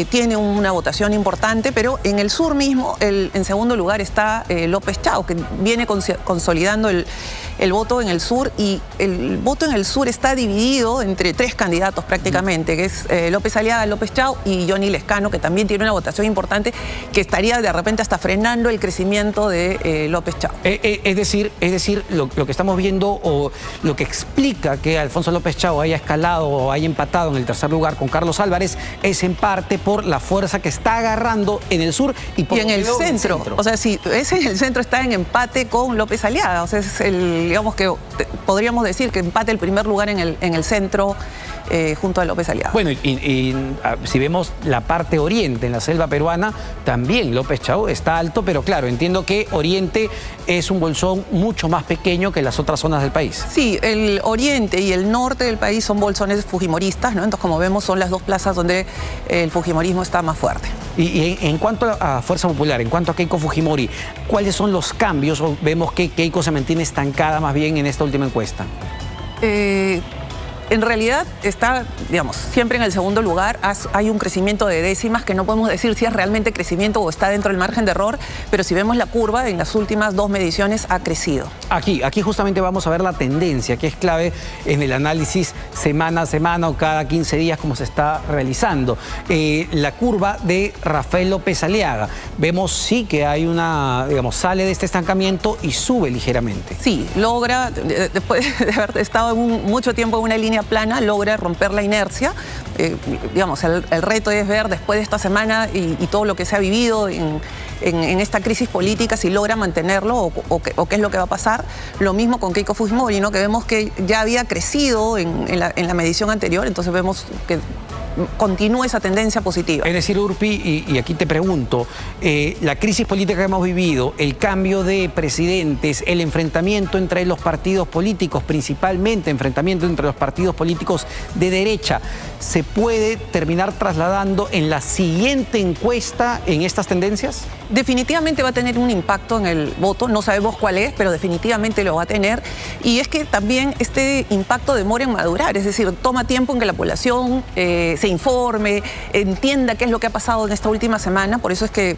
S5: tiene una votación importante, pero en el sur mismo, en segundo lugar está López Chao, que viene consolidando el voto en el sur, y el voto en el sur está dividido entre tres candidatos prácticamente, que es López Aliaga, López Chao y Johnny Lescano, que también tiene una votación importante, que estaría de repente hasta frenando el crecimiento de López Chao.
S1: Es decir, lo que estamos viendo, o lo que explica que Alfonso López Chao haya escalado o haya empatado en el tercer lugar con Carlos Álvarez, es en parte por la fuerza que está agarrando en el sur y
S5: en el centro. O sea, si ese en el centro está en empate con López Aliaga, o sea, es digamos que podríamos decir que empate el primer lugar en el centro junto a López Aliaga.
S1: Bueno, y si vemos la parte oriente, en la selva peruana, también López Chao está alto, pero claro, entiendo que Oriente es un bolsón mucho más pequeño que las otras zonas del país.
S5: Sí, el oriente y el norte del país son bolsones fujimoristas, ¿no? Entonces, como vemos, son las dos plazas donde el fujimorismo está más fuerte.
S1: Y en cuanto a Fuerza Popular, en cuanto a Keiko Fujimori, ¿cuáles son los cambios? O vemos que Keiko se mantiene estancada más bien en esta última encuesta.
S5: En realidad está, digamos, siempre en el segundo lugar. Hay un crecimiento de décimas que no podemos decir si es realmente crecimiento o está dentro del margen de error, pero si vemos la curva, en las últimas dos mediciones ha crecido.
S1: Aquí justamente vamos a ver la tendencia, que es clave en el análisis semana a semana o cada 15 días como se está realizando. La curva de Rafael López Aliaga. Vemos sí que hay una, digamos, sale de este estancamiento y sube ligeramente.
S5: Sí, logra, después de haber estado mucho tiempo en una línea plana, logra romper la inercia. Digamos, el reto es ver después de esta semana y todo lo que se ha vivido en esta crisis política, si logra mantenerlo o qué es lo que va a pasar. Lo mismo con Keiko Fujimori, ¿no? Que vemos que ya había crecido en la medición anterior, entonces vemos que continúa esa tendencia positiva.
S1: Es decir, Urpi, y aquí te pregunto, la crisis política que hemos vivido, el cambio de presidentes, el enfrentamiento entre los partidos políticos, principalmente enfrentamiento entre los partidos políticos de derecha, ¿se puede terminar trasladando en la siguiente encuesta en estas tendencias?
S5: Definitivamente va a tener un impacto en el voto, no sabemos cuál es, pero definitivamente lo va a tener. Y es que también este impacto demora en madurar, es decir, toma tiempo en que la población se informe, entienda qué es lo que ha pasado en esta última semana. Por eso es que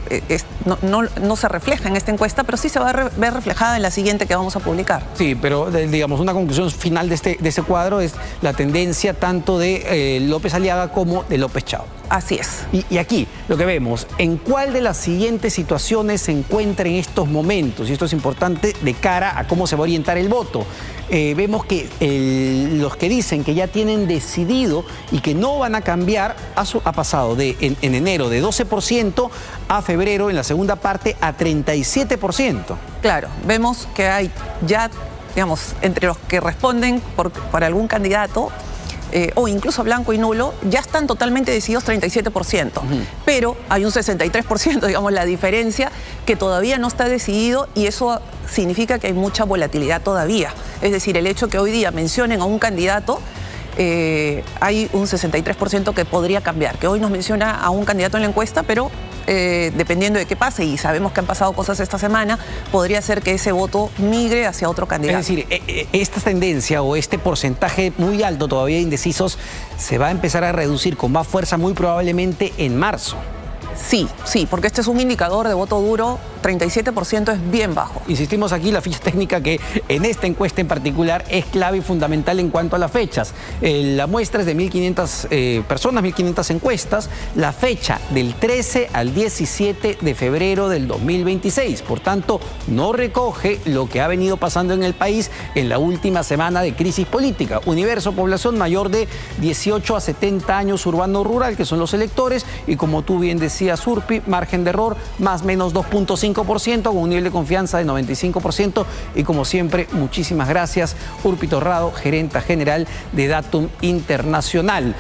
S5: no se refleja en esta encuesta, pero sí se va a ver reflejada en la siguiente que vamos a publicar.
S1: Sí, pero digamos, una conclusión final de este cuadro es la tendencia tanto de López Aliaga como de López Chao.
S5: Así es.
S1: Y aquí lo que vemos, ¿en cuál de las siguientes situaciones se encuentra en estos momentos? Y esto es importante de cara a cómo se va a orientar el voto. Vemos que los que dicen que ya tienen decidido y que no van a cambiar, ha pasado en enero de 12% a febrero, en la segunda parte, a 37%.
S5: Claro, vemos que hay ya, digamos, entre los que responden por algún candidato, o incluso blanco y nulo, ya están totalmente decididos 37%. Pero hay un 63%, digamos, la diferencia que todavía no está decidido, y eso significa que hay mucha volatilidad todavía. Es decir, el hecho que hoy día mencionen a un candidato, hay un 63% que podría cambiar, que hoy nos menciona a un candidato en la encuesta, pero dependiendo de qué pase, y sabemos que han pasado cosas esta semana, podría ser que ese voto migre hacia otro candidato.
S1: Es decir, esta tendencia o este porcentaje muy alto todavía de indecisos se va a empezar a reducir con más fuerza muy probablemente en marzo.
S5: Sí, porque este es un indicador de voto duro, 37% es bien bajo.
S1: Insistimos aquí, la ficha técnica que en esta encuesta en particular es clave y fundamental en cuanto a las fechas. La muestra es de 1.500 personas, 1.500 encuestas, la fecha del 13 al 17 de febrero del 2026. Por tanto, no recoge lo que ha venido pasando en el país en la última semana de crisis política. Universo, población mayor de 18 a 70 años, urbano-rural, que son los electores, y como tú bien decías, Urpi, margen de error más o menos 2.5%, con un nivel de confianza de 95%. Y como siempre, muchísimas gracias, Urpi Torrado, gerenta general de Datum Internacional.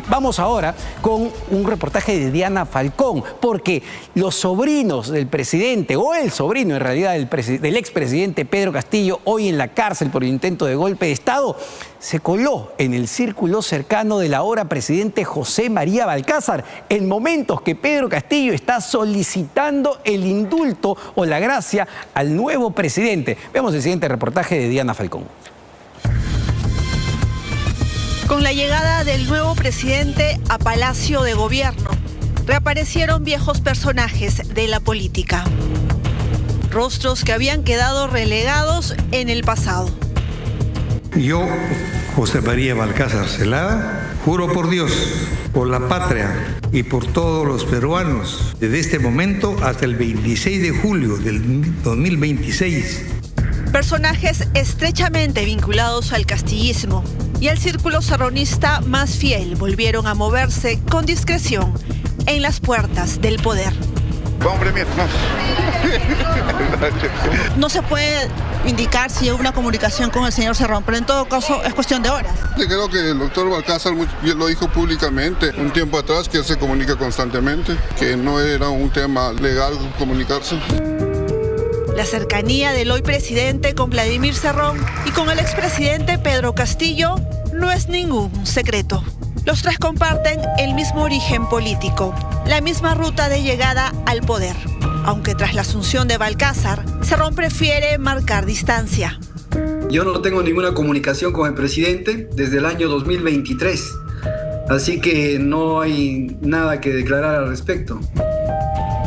S1: Vamos ahora con un reportaje de Diana Falcón, porque los sobrinos del presidente, o el sobrino en realidad del expresidente Pedro Castillo, hoy en la cárcel por el intento de golpe de Estado, se coló en el círculo cercano del ahora presidente José María Balcázar, en momentos que Pedro Castillo está solicitando el indulto o la gracia al nuevo presidente. Veamos el siguiente reportaje de Diana Falcón.
S6: Con la llegada del nuevo presidente a Palacio de Gobierno, reaparecieron viejos personajes de la política. Rostros que habían quedado relegados en el pasado.
S8: Yo, José María Balcázar Zelada, juro por Dios, por la patria y por todos los peruanos, desde este momento hasta el 26 de julio del 2026.
S6: Personajes estrechamente vinculados al castillismo y al círculo serronista más fiel volvieron a moverse con discreción en las puertas del poder.
S9: No se puede indicar si hubo una comunicación con el señor Cerrón, pero en todo caso es cuestión de horas.
S24: Creo que el doctor Balcázar lo dijo públicamente un tiempo atrás, que él se comunica constantemente, que no era un tema legal comunicarse.
S6: La cercanía del hoy presidente con Vladimir Cerrón y con el expresidente Pedro Castillo no es ningún secreto. Los tres comparten el mismo origen político, la misma ruta de llegada al poder. Aunque tras la asunción de Balcázar, Cerrón prefiere marcar distancia.
S25: Yo no tengo ninguna comunicación con el presidente desde el año 2023, así que no hay nada que declarar al respecto.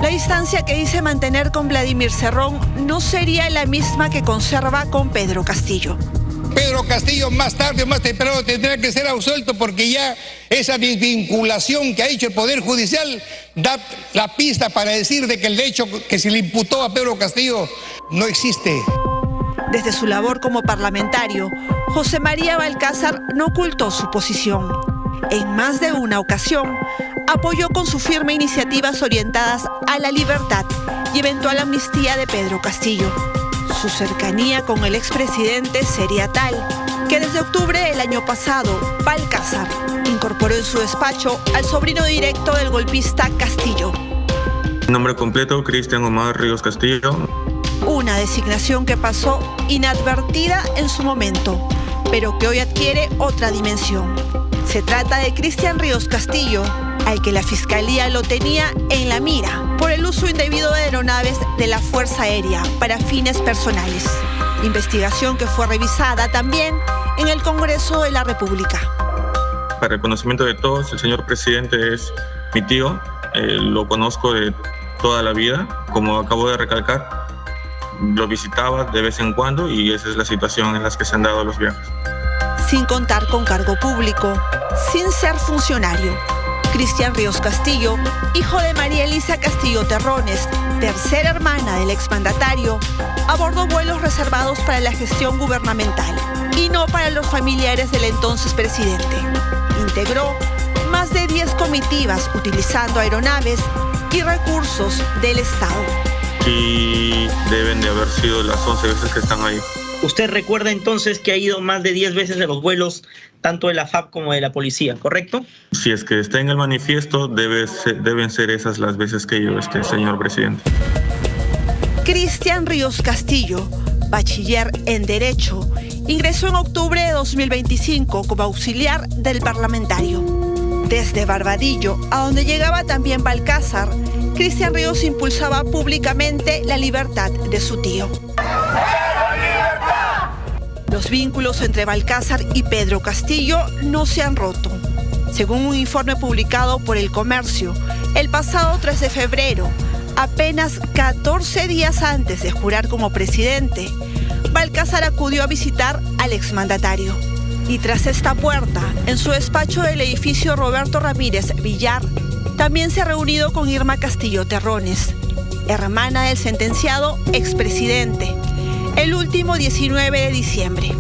S6: La distancia que dice mantener con Vladimir Cerrón no sería la misma que conserva con Pedro Castillo.
S17: Pedro Castillo más tarde o más temprano tendrá que ser absuelto, porque ya esa desvinculación que ha hecho el Poder Judicial da la pista para decir de que el hecho que se le imputó a Pedro Castillo no existe.
S6: Desde su labor como parlamentario, José María Balcázar no ocultó su posición. En más de una ocasión, apoyó con su firma iniciativas orientadas a la libertad y eventual amnistía de Pedro Castillo. Su cercanía con el expresidente sería tal que desde octubre del año pasado, Balcázar incorporó en su despacho al sobrino directo del golpista Castillo.
S26: Nombre completo, Cristian Omar Ríos Castillo.
S6: Una designación que pasó inadvertida en su momento, pero que hoy adquiere otra dimensión. Se trata de Cristian Ríos Castillo, al que la Fiscalía lo tenía en la mira por el uso indebido de aeronaves de la Fuerza Aérea para fines personales. Investigación que fue revisada también en el Congreso de la República.
S26: Para el conocimiento de todos, el señor presidente es mi tío, lo conozco de toda la vida, como acabo de recalcar, lo visitaba de vez en cuando y esa es la situación en la que se han dado los viajes.
S6: Sin contar con cargo público, sin ser funcionario, Cristian Ríos Castillo, hijo de María Elisa Castillo Terrones, tercera hermana del exmandatario, abordó vuelos reservados para la gestión gubernamental y no para los familiares del entonces presidente. Integró más de 10 comitivas utilizando aeronaves y recursos del Estado.
S26: Y deben de haber sido las 11 veces que están ahí.
S2: Usted recuerda entonces que ha ido más de 10 veces a los vuelos tanto de la FAP como de la policía, ¿correcto?
S26: Si es que está en el manifiesto, deben ser esas las veces que yo, señor presidente.
S6: Cristian Ríos Castillo, bachiller en Derecho, ingresó en octubre de 2025 como auxiliar del parlamentario. Desde Barbadillo, a donde llegaba también Balcázar, Cristian Ríos impulsaba públicamente la libertad de su tío. Los vínculos entre Balcázar y Pedro Castillo no se han roto. Según un informe publicado por El Comercio, el pasado 3 de febrero, apenas 14 días antes de jurar como presidente, Balcázar acudió a visitar al exmandatario. Y tras esta puerta, en su despacho del edificio Roberto Ramírez Villar, también se ha reunido con Irma Castillo Terrones, hermana del sentenciado expresidente, el último 19 de diciembre.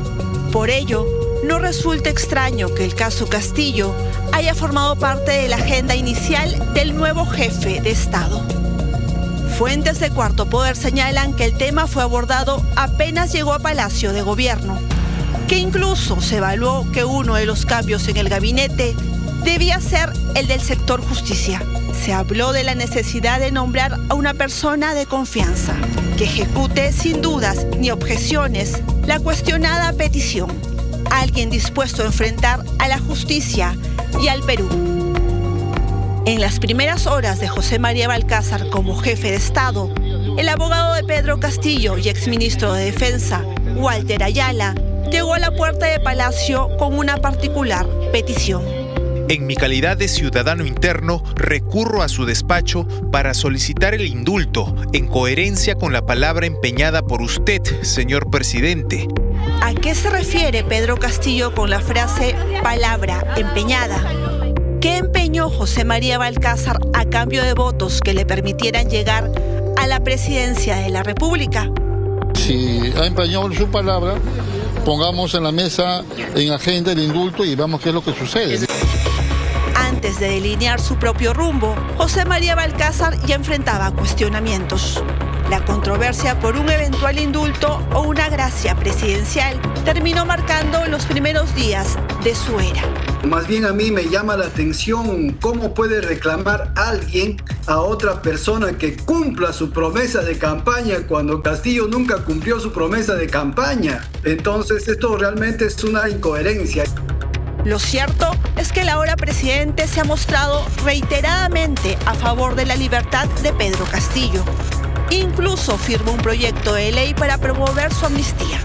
S6: Por ello, no resulta extraño que el caso Castillo haya formado parte de la agenda inicial del nuevo jefe de Estado. Fuentes de Cuarto Poder señalan que el tema fue abordado apenas llegó a Palacio de Gobierno, que incluso se evaluó que uno de los cambios en el gabinete debía ser el del sector justicia. Se habló de la necesidad de nombrar a una persona de confianza que ejecute sin dudas ni objeciones la cuestionada petición. Alguien dispuesto a enfrentar a la justicia y al Perú. En las primeras horas de José María Balcázar como jefe de Estado, el abogado de Pedro Castillo y exministro de Defensa, Walter Ayala, llegó a la puerta de Palacio con una particular petición.
S13: En mi calidad de ciudadano interno, recurro a su despacho para solicitar el indulto, en coherencia con la palabra empeñada por usted, señor presidente.
S6: ¿A qué se refiere Pedro Castillo con la frase palabra empeñada? ¿Qué empeñó José María Balcázar a cambio de votos que le permitieran llegar a la presidencia de la República?
S24: Si ha empeñado su palabra, pongamos en la mesa, en agenda, el indulto y veamos qué es lo que sucede.
S6: Antes de delinear su propio rumbo, José María Balcázar ya enfrentaba cuestionamientos. La controversia por un eventual indulto o una gracia presidencial terminó marcando los primeros días de su era.
S25: Más bien a mí me llama la atención cómo puede reclamar alguien a otra persona que cumpla su promesa de campaña cuando Castillo nunca cumplió su promesa de campaña. Entonces esto realmente es una incoherencia.
S6: Lo cierto es que el ahora presidente se ha mostrado reiteradamente a favor de la libertad de Pedro Castillo. Incluso firmó un proyecto de ley para promover su amnistía.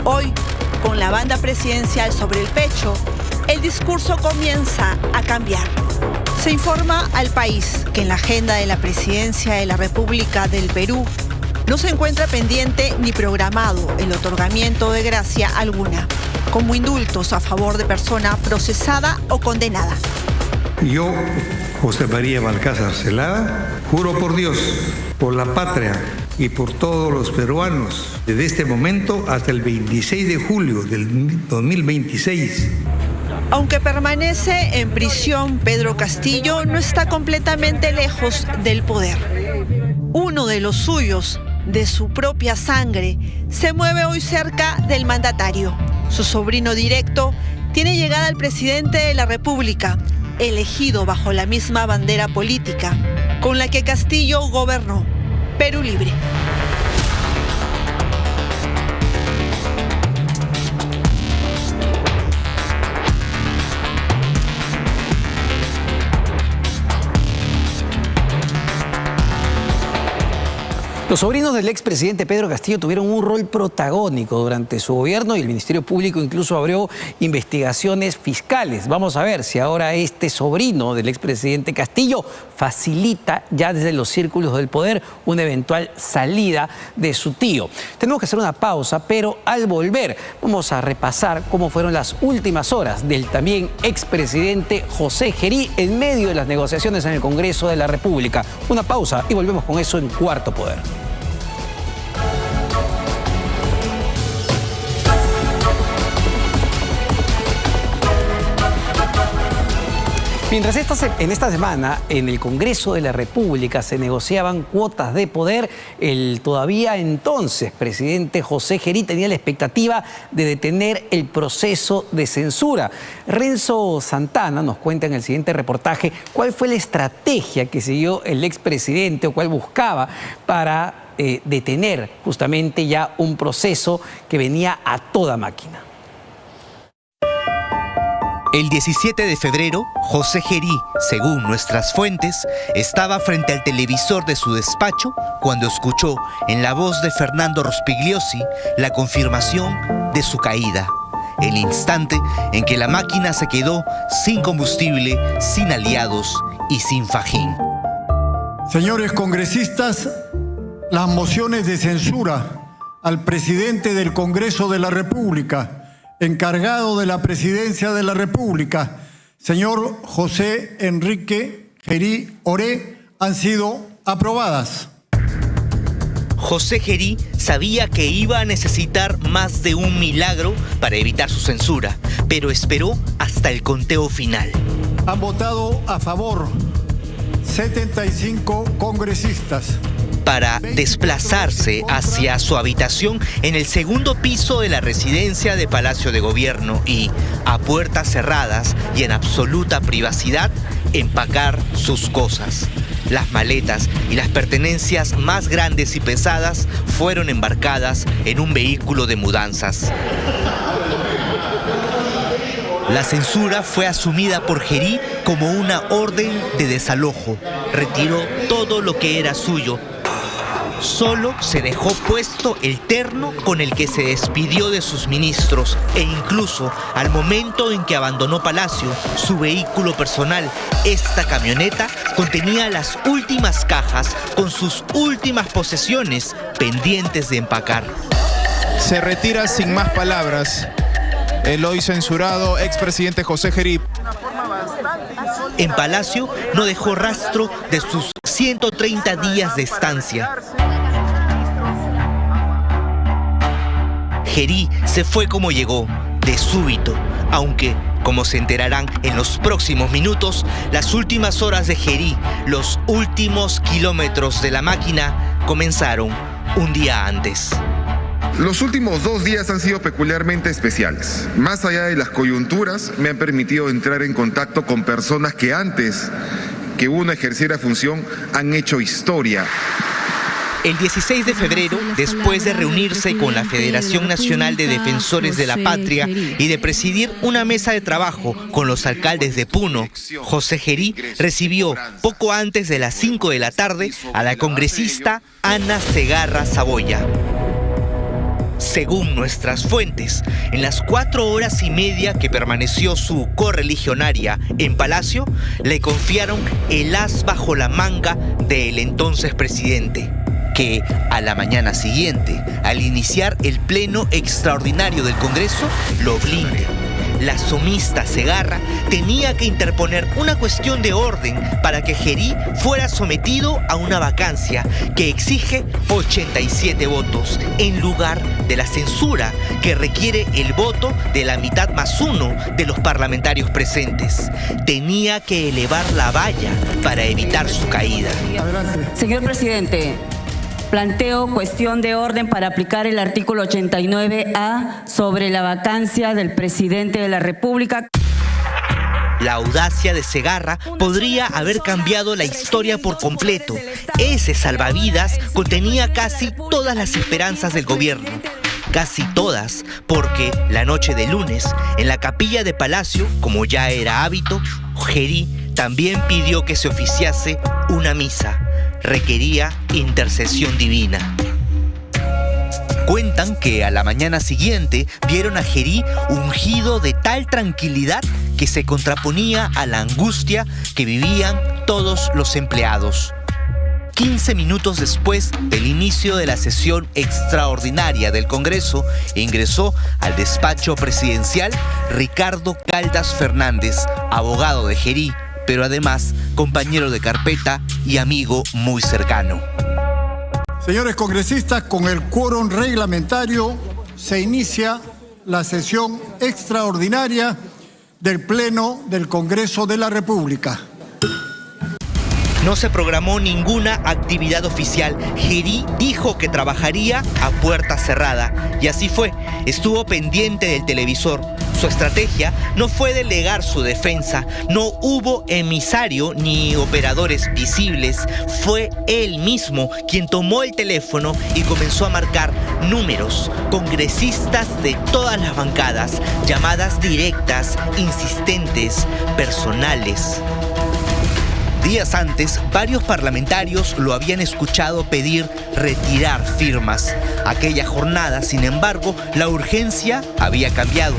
S6: Hoy, con la banda presidencial sobre el pecho, el discurso comienza a cambiar. Se informa al país que en la agenda de la presidencia de la República del Perú no se encuentra pendiente ni programado el otorgamiento de gracia alguna, como indultos a favor de persona procesada o condenada.
S8: Yo, José María Balcázar Zelada, juro por Dios, por la patria y por todos los peruanos, desde este momento hasta el 26 de julio del 2026.
S6: Aunque permanece en prisión, Pedro Castillo no está completamente lejos del poder. Uno de los suyos, de su propia sangre, se mueve hoy cerca del mandatario. Su sobrino directo tiene llegada al presidente de la República, elegido bajo la misma bandera política con la que Castillo gobernó, Perú Libre.
S1: Los sobrinos del expresidente Pedro Castillo tuvieron un rol protagónico durante su gobierno y el Ministerio Público incluso abrió investigaciones fiscales. Vamos a ver si ahora este sobrino del expresidente Castillo facilita ya desde los círculos del poder una eventual salida de su tío. Tenemos que hacer una pausa, pero al volver vamos a repasar cómo fueron las últimas horas del también expresidente José Gerí en medio de las negociaciones en el Congreso de la República. Una pausa y volvemos con eso en Cuarto Poder. Mientras en esta semana en el Congreso de la República se negociaban cuotas de poder, el todavía entonces presidente José Gerí tenía la expectativa de detener el proceso de censura. Renzo Santana nos cuenta en el siguiente reportaje cuál fue la estrategia que siguió el expresidente o cuál buscaba para detener justamente ya un proceso que venía a toda máquina.
S3: El 17 de febrero, José Gerí, según nuestras fuentes, estaba frente al televisor de su despacho cuando escuchó en la voz de Fernando Rospigliosi la confirmación de su caída. El instante en que la máquina se quedó sin combustible, sin aliados y sin fajín.
S7: Señores congresistas, las mociones de censura al presidente del Congreso de la República, encargado de la presidencia de la República, señor José Enrique Gerí Oré, han sido aprobadas.
S3: José Gerí sabía que iba a necesitar más de un milagro para evitar su censura, pero esperó hasta el conteo final.
S7: Han votado a favor 75 congresistas.
S3: Para desplazarse hacia su habitación en el segundo piso de la residencia de Palacio de Gobierno y, a puertas cerradas y en absoluta privacidad, empacar sus cosas. Las maletas y las pertenencias más grandes y pesadas fueron embarcadas en un vehículo de mudanzas. La censura fue asumida por Gerí como una orden de desalojo. Retiró todo lo que era suyo. Solo se dejó puesto el terno con el que se despidió de sus ministros e incluso al momento en que abandonó Palacio, su vehículo personal, esta camioneta, contenía las últimas cajas con sus últimas posesiones pendientes de empacar.
S15: Se retira sin más palabras el hoy censurado expresidente José Gerí.
S3: En Palacio no dejó rastro de sus 130 días de estancia. Gerí se fue como llegó, de súbito, aunque, como se enterarán en los próximos minutos, las últimas horas de Gerí, los últimos kilómetros de la máquina, comenzaron un día antes.
S10: Los últimos 2 días han sido peculiarmente especiales. Más allá de las coyunturas, me han permitido entrar en contacto con personas que antes que uno ejerciera función han hecho historia.
S3: El 16 de febrero, después de reunirse con la Federación Nacional de Defensores de la Patria y de presidir una mesa de trabajo con los alcaldes de Puno, José Gerí recibió poco antes de las 5 de la tarde a la congresista Ana Segarra Saboya. Según nuestras fuentes, en las 4 horas y media que permaneció su correligionaria en Palacio, le confiaron el as bajo la manga del entonces presidente, que a la mañana siguiente, al iniciar el pleno extraordinario del Congreso, lo blinde. La sumista Segarra tenía que interponer una cuestión de orden para que Gerí fuera sometido a una vacancia que exige 87 votos, en lugar de la censura que requiere el voto de la mitad más 1 de los parlamentarios presentes. Tenía que elevar la valla para evitar su caída.
S11: Señor presidente, planteo cuestión de orden para aplicar el artículo 89A sobre la vacancia del presidente de la República.
S3: La audacia de Segarra podría haber cambiado la historia por completo. Ese salvavidas contenía casi todas las esperanzas del gobierno. Casi todas, porque la noche de lunes, en la capilla de Palacio, como ya era hábito, Gerí también pidió que se oficiase una misa. requería intercesión divina. Cuentan que a la mañana siguiente vieron a Gerí ungido de tal tranquilidad que se contraponía a la angustia que vivían todos los empleados. 15 minutos después del inicio de la sesión extraordinaria del Congreso, ingresó al despacho presidencial Ricardo Caldas Fernández, abogado de Gerí, pero además compañero de carpeta y amigo muy cercano.
S7: Señores congresistas, con el quórum reglamentario se inicia la sesión extraordinaria del Pleno del Congreso de la República.
S3: No se programó ninguna actividad oficial. Gerí dijo que trabajaría a puerta cerrada. Y así fue. Estuvo pendiente del televisor. Su estrategia no fue delegar su defensa. No hubo emisario ni operadores visibles. Fue él mismo quien tomó el teléfono y comenzó a marcar números. Congresistas de todas las bancadas. Llamadas directas, insistentes, personales. Días antes, varios parlamentarios lo habían escuchado pedir retirar firmas. Aquella jornada, sin embargo, la urgencia había cambiado.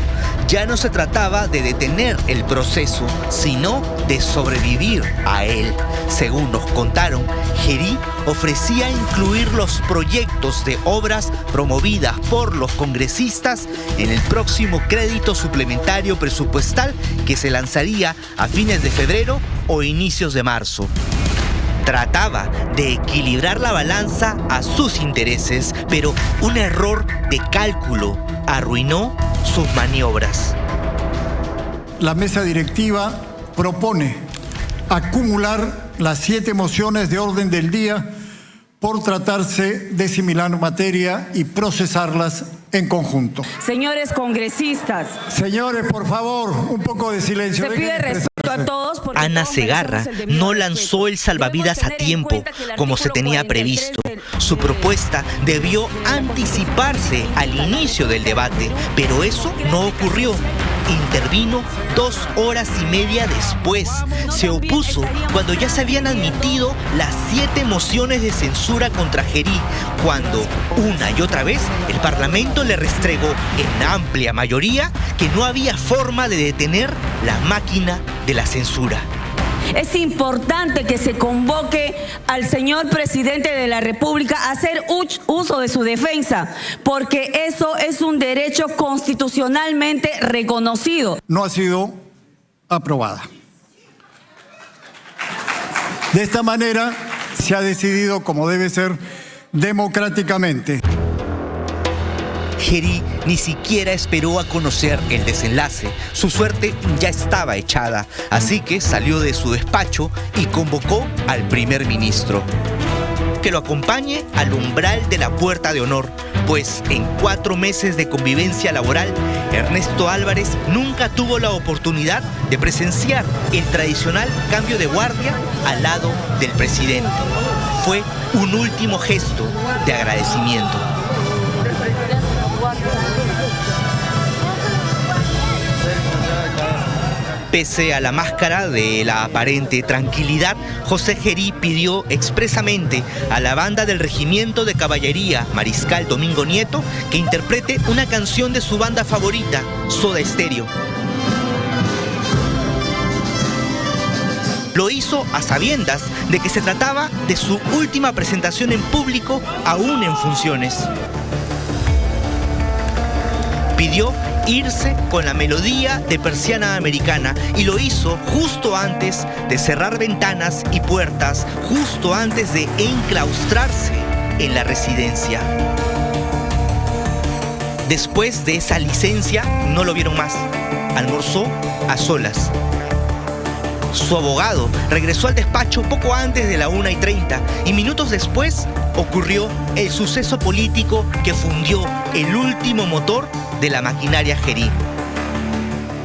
S3: Ya no se trataba de detener el proceso, sino de sobrevivir a él. Según nos contaron, Gerí ofrecía incluir los proyectos de obras promovidas por los congresistas en el próximo crédito suplementario presupuestal que se lanzaría a fines de febrero o inicios de marzo. Trataba de equilibrar la balanza a sus intereses, pero un error de cálculo arruinó sus maniobras.
S7: La mesa directiva propone acumular las 7 mociones de orden del día por tratarse de similar materia y procesarlas en conjunto.
S11: Señores congresistas.
S7: Señores, por favor, un poco de silencio.
S11: Se pide respeto a todos.
S3: Ana Segarra no lanzó el salvavidas a tiempo, como se tenía previsto. Su propuesta debió anticiparse al inicio del debate, pero eso no ocurrió. Intervino 2 horas y media después. Se opuso cuando ya se habían admitido las 7 mociones de censura contra Gerí, cuando una y otra vez el Parlamento le restregó en amplia mayoría que no había forma de detener la máquina de la censura.
S11: Es importante que se convoque al señor presidente de la República a hacer uso de su defensa, porque eso es un derecho constitucionalmente reconocido.
S7: No ha sido aprobada. De esta manera se ha decidido, como debe ser, democráticamente.
S3: Gerí ni siquiera esperó a conocer el desenlace. Su suerte ya estaba echada, así que salió de su despacho y convocó al primer ministro. Que lo acompañe al umbral de la puerta de honor, pues en 4 meses de convivencia laboral, Ernesto Álvarez nunca tuvo la oportunidad de presenciar el tradicional cambio de guardia al lado del presidente. Fue un último gesto de agradecimiento. Pese a la máscara de la aparente tranquilidad, José Gerí pidió expresamente a la banda del Regimiento de Caballería Mariscal Domingo Nieto que interprete una canción de su banda favorita, Soda Stereo. Lo hizo a sabiendas de que se trataba de su última presentación en público, aún en funciones. Pidió irse con la melodía de Persiana Americana y lo hizo justo antes de cerrar ventanas y puertas, justo antes de enclaustrarse en la residencia. Después de esa licencia no lo vieron más. Almorzó a solas. Su abogado regresó al despacho poco antes de la 1:30 y minutos después ocurrió el suceso político que fundió el último motor de la maquinaria Gerí.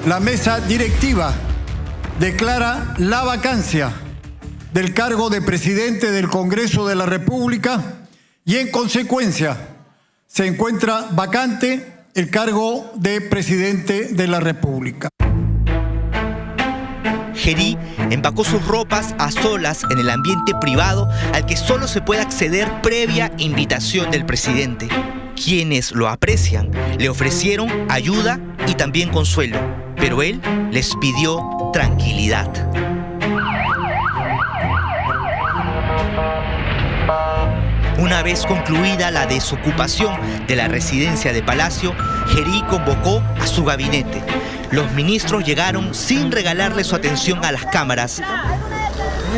S7: La mesa directiva declara la vacancia del cargo de presidente del Congreso de la República y en consecuencia se encuentra vacante el cargo de presidente de la República.
S3: Gerí empacó sus ropas a solas en el ambiente privado al que solo se puede acceder previa invitación del presidente. Quienes lo aprecian le ofrecieron ayuda y también consuelo, pero él les pidió tranquilidad. Una vez concluida la desocupación de la residencia de Palacio, Gerí convocó a su gabinete. Los ministros llegaron sin regalarle su atención a las cámaras.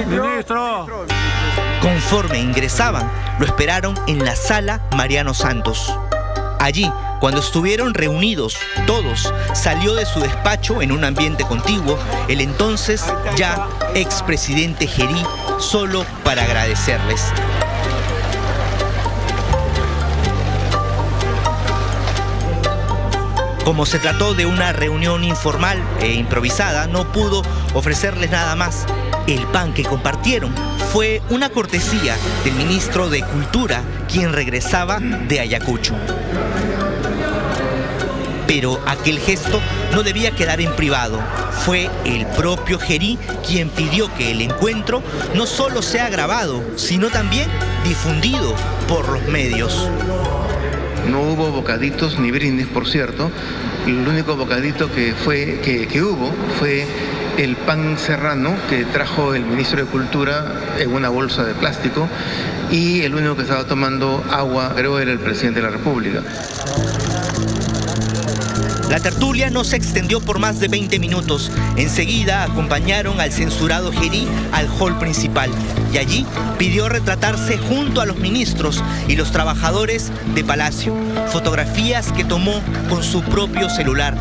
S12: ¡Ministro!
S3: Conforme ingresaban, lo esperaron en la sala Mariano Santos. Allí, cuando estuvieron reunidos todos, salió de su despacho en un ambiente contiguo el entonces ya expresidente Gerí, solo para agradecerles. Como se trató de una reunión informal e improvisada, no pudo ofrecerles nada más. El pan que compartieron fue una cortesía del ministro de Cultura, quien regresaba de Ayacucho. Pero aquel gesto no debía quedar en privado. Fue el propio Gerí quien pidió que el encuentro no solo sea grabado, sino también difundido por los medios.
S16: No hubo bocaditos ni brindis, por cierto. El único bocadito que hubo fue el pan serrano que trajo el ministro de Cultura en una bolsa de plástico, y el único que estaba tomando agua, creo, era el presidente de la República.
S3: La tertulia no se extendió por más de 20 minutos. Enseguida acompañaron al censurado Gerí al hall principal y allí pidió retratarse junto a los ministros y los trabajadores de Palacio. Fotografías que tomó con su propio celular.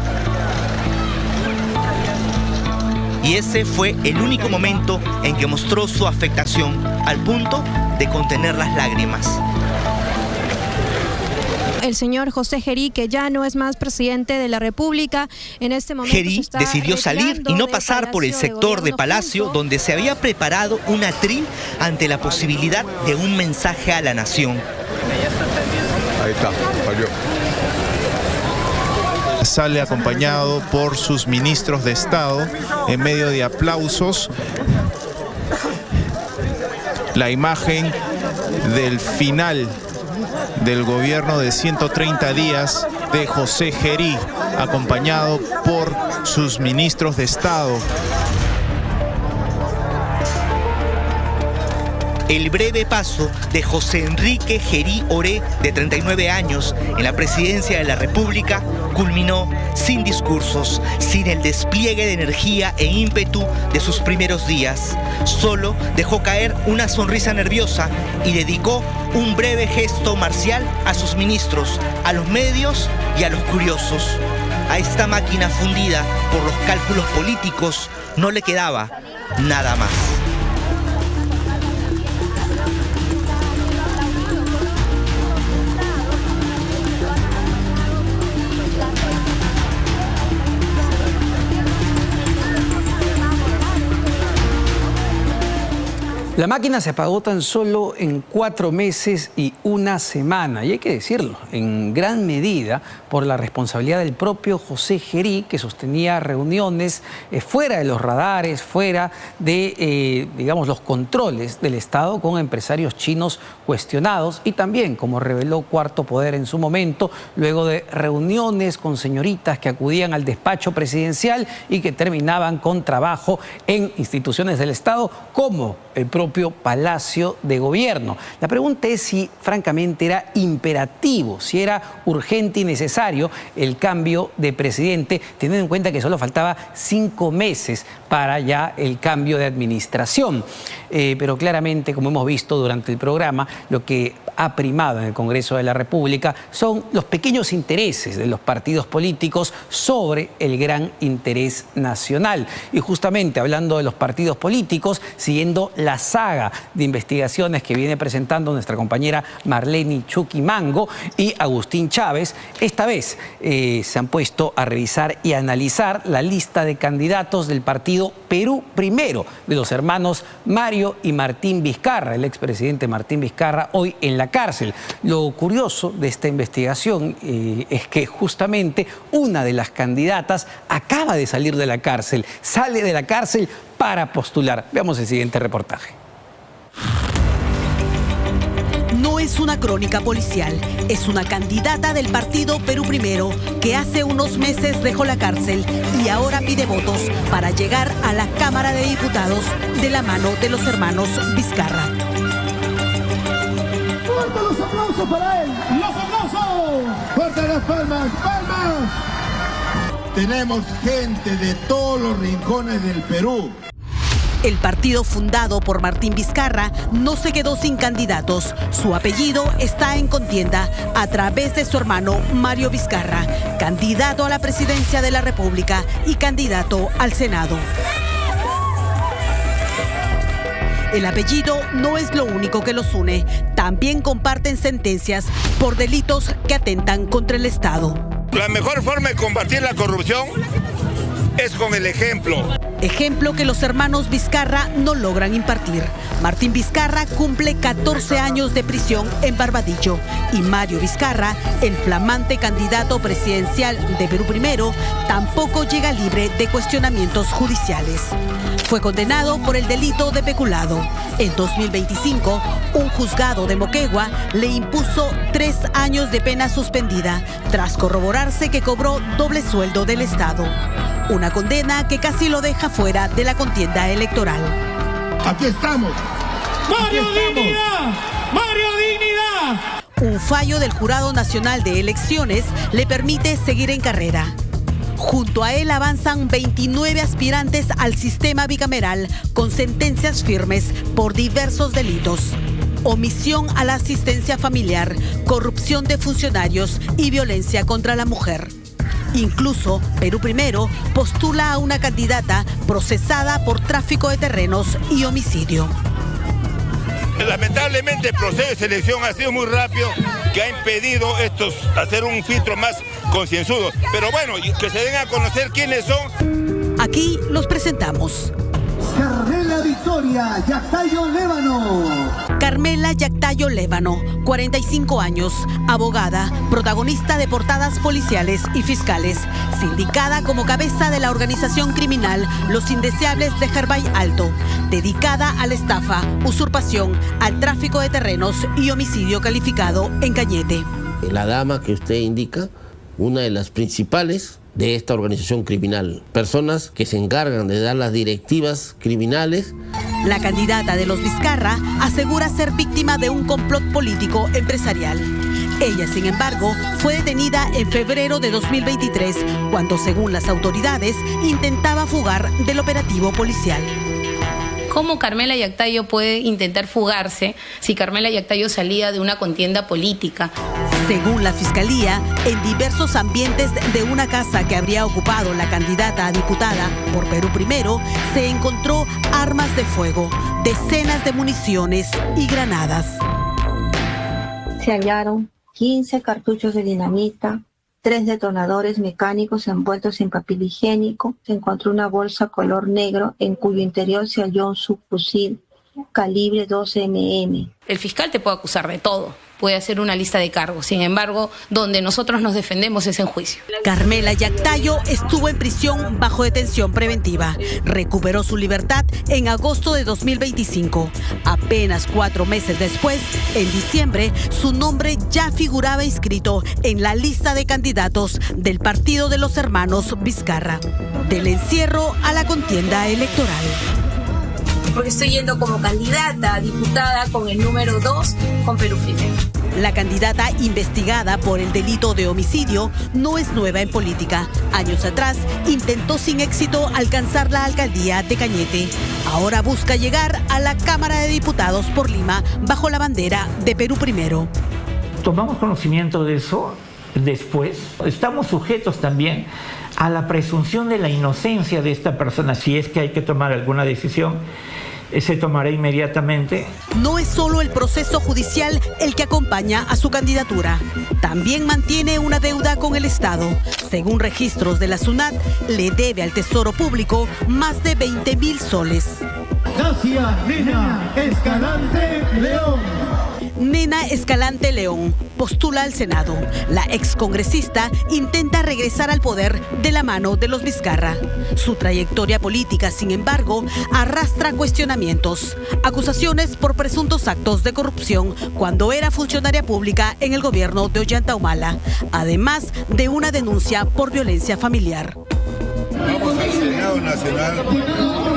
S3: Y ese fue el único momento en que mostró su afectación, al punto de contener las lágrimas.
S18: El señor José Gerí, que ya no es más presidente de la República, en este momento
S3: Gerí decidió salir y no pasar por el sector de Palacio, donde se había preparado un atril ante la posibilidad de un mensaje a la nación.
S12: Ahí está, salió.
S15: Sale acompañado por sus ministros de Estado en medio de aplausos. La imagen del final del gobierno de 130 días de José Gerí, acompañado por sus ministros de Estado.
S3: El breve paso de José Enrique Gerí Oré, de 39 años, en la presidencia de la República, culminó sin discursos, sin el despliegue de energía e ímpetu de sus primeros días. Solo dejó caer una sonrisa nerviosa y dedicó un breve gesto marcial a sus ministros, a los medios y a los curiosos. A esta máquina fundida por los cálculos políticos no le quedaba nada más.
S1: La máquina se apagó tan solo en 4 meses y 1 semana, y hay que decirlo, en gran medida por la responsabilidad del propio José Gerí, que sostenía reuniones fuera de los radares, fuera de, digamos, los controles del Estado con empresarios chinos cuestionados, y también, como reveló Cuarto Poder en su momento, luego de reuniones con señoritas que acudían al despacho presidencial y que terminaban con trabajo en instituciones del Estado, como el propio Palacio de Gobierno. La pregunta es si francamente era imperativo, si era urgente y necesario el cambio de presidente, teniendo en cuenta que solo faltaba 5 meses para ya el cambio de administración. Pero claramente, como hemos visto durante el programa, lo que ha primado en el Congreso de la República son los pequeños intereses de los partidos políticos sobre el gran interés nacional. Y justamente hablando de los partidos políticos, siguiendo la saga de investigaciones que viene presentando nuestra compañera Marlene Chucky Mango y Agustín Chávez, esta vez se han puesto a revisar y analizar la lista de candidatos del partido Perú Primero de los hermanos Mario y Martín Vizcarra, el expresidente Martín Vizcarra, hoy en la cárcel. Lo curioso de esta investigación es que justamente una de las candidatas acaba de salir de la cárcel, sale de la cárcel para postular. Veamos el siguiente reportaje.
S14: No es una crónica policial, es una candidata del partido Perú Primero que hace unos meses dejó la cárcel y ahora pide votos para llegar a la Cámara de Diputados de la mano de los hermanos Vizcarra.
S19: ¡Fuerte los aplausos para él! ¡Los aplausos! ¡Fuerte las palmas! ¡Palmas! Tenemos gente de todos los rincones del Perú.
S14: El partido fundado por Martín Vizcarra no se quedó sin candidatos. Su apellido está en contienda a través de su hermano Mario Vizcarra, candidato a la presidencia de la República y candidato al Senado. El apellido no es lo único que los une. También comparten sentencias por delitos que atentan contra el Estado.
S20: La mejor forma de combatir la corrupción es con el ejemplo.
S14: Ejemplo que los hermanos Vizcarra no logran impartir. Martín Vizcarra cumple 14 años de prisión en Barbadillo y Mario Vizcarra, el flamante candidato presidencial de Perú Primero, tampoco llega libre de cuestionamientos judiciales. Fue condenado por el delito de peculado. En 2025, un juzgado de Moquegua le impuso 3 años de pena suspendida tras corroborarse que cobró doble sueldo del Estado. Una condena que casi lo deja fuera de la contienda electoral.
S19: Aquí estamos. ¡Mario Dignidad! ¡Mario Dignidad!
S14: Un fallo del Jurado Nacional de Elecciones le permite seguir en carrera. Junto a él avanzan 29 aspirantes al sistema bicameral con sentencias firmes por diversos delitos: omisión a la asistencia familiar, corrupción de funcionarios y violencia contra la mujer. Incluso Perú Primero postula a una candidata procesada por tráfico de terrenos y homicidio.
S20: Lamentablemente el proceso de selección ha sido muy rápido, que ha impedido hacer un filtro más concienzudo. Pero bueno, que se den a conocer quiénes son.
S14: Aquí los presentamos.
S19: Carmela Victoria Yactayo Lévano.
S14: Carmela Yactayo Lévano, 45 años, abogada, protagonista de portadas policiales y fiscales, sindicada como cabeza de la organización criminal Los Indeseables de Jerbay Alto, dedicada a la estafa, usurpación, al tráfico de terrenos y homicidio calificado en Cañete.
S21: La dama que usted indica, una de las principales de esta organización criminal, personas que se encargan de dar las directivas criminales.
S14: La candidata de los Vizcarra asegura ser víctima de un complot político empresarial. Ella, sin embargo, fue detenida en febrero de 2023, cuando, según las autoridades, intentaba fugar del operativo policial.
S22: ¿Cómo Carmela Yactayo puede intentar fugarse si Carmela Yactayo salía de una contienda política?
S14: Según la Fiscalía, en diversos ambientes de una casa que habría ocupado la candidata a diputada por Perú Primero, se encontró armas de fuego, decenas de municiones y granadas.
S23: Se hallaron 15 cartuchos de dinamita, 3 detonadores mecánicos envueltos en papel higiénico. Se encontró una bolsa color negro en cuyo interior se halló un subfusil calibre 12 mm.
S22: El fiscal te puede acusar de todo, puede hacer una lista de cargos. Sin embargo, donde nosotros nos defendemos es en juicio.
S14: Carmela Yactayo estuvo en prisión bajo detención preventiva. Recuperó su libertad en agosto de 2025. Apenas 4 meses después, en diciembre, su nombre ya figuraba inscrito en la lista de candidatos del partido de los hermanos Vizcarra. Del encierro a la contienda electoral.
S27: Porque estoy yendo como candidata a diputada con el número 2 con Perú Primero.
S14: La candidata investigada por el delito de homicidio no es nueva en política. Años atrás intentó sin éxito alcanzar la alcaldía de Cañete. Ahora busca llegar a la Cámara de Diputados por Lima bajo la bandera de Perú Primero.
S28: Tomamos conocimiento de eso después. Estamos sujetos también a la presunción de la inocencia de esta persona si es que hay que tomar alguna decisión. se tomará inmediatamente.
S14: No es solo el proceso judicial el que acompaña a su candidatura. También mantiene una deuda con el Estado. Según registros de la SUNAT, le debe al Tesoro Público más de 20.000 soles.
S19: Dacia Nena Escalante León.
S14: Nena Escalante León postula al Senado. La excongresista intenta regresar al poder de la mano de los Vizcarra. Su trayectoria política, sin embargo, arrastra cuestionamientos. Acusaciones por presuntos actos de corrupción cuando era funcionaria pública en el gobierno de Ollanta Humala, además de una denuncia por violencia familiar.
S2: Vamos al Senado Nacional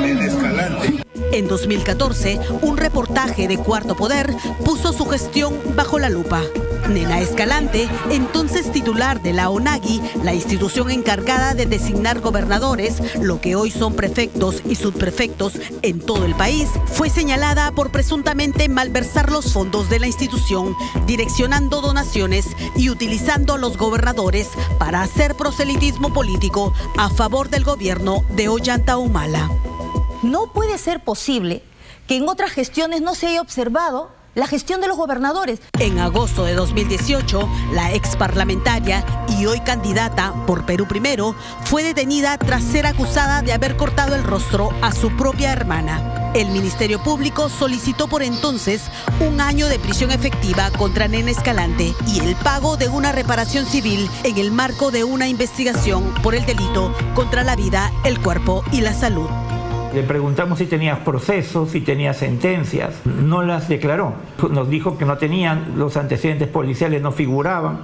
S2: Nena Escalante.
S14: En 2014, un reportaje de Cuarto Poder puso su gestión bajo la lupa. Nena Escalante, entonces titular de la ONAGI, la institución encargada de designar gobernadores, lo que hoy son prefectos y subprefectos en todo el país, fue señalada por presuntamente malversar los fondos de la institución, direccionando donaciones y utilizando a los gobernadores para hacer proselitismo político a favor del gobierno de Ollanta Humala.
S4: No puede ser posible que en otras gestiones no se haya observado la gestión de los gobernadores.
S14: En agosto de 2018, la ex parlamentaria y hoy candidata por Perú Primero fue detenida tras ser acusada de haber cortado el rostro a su propia hermana. El Ministerio Público solicitó por entonces 1 año de prisión efectiva contra Nena Escalante y el pago de una reparación civil en el marco de una investigación por el delito contra la vida, el cuerpo y la salud.
S28: Le preguntamos si tenía procesos, si tenía sentencias. No las declaró. Nos dijo que no tenían, los antecedentes policiales no figuraban,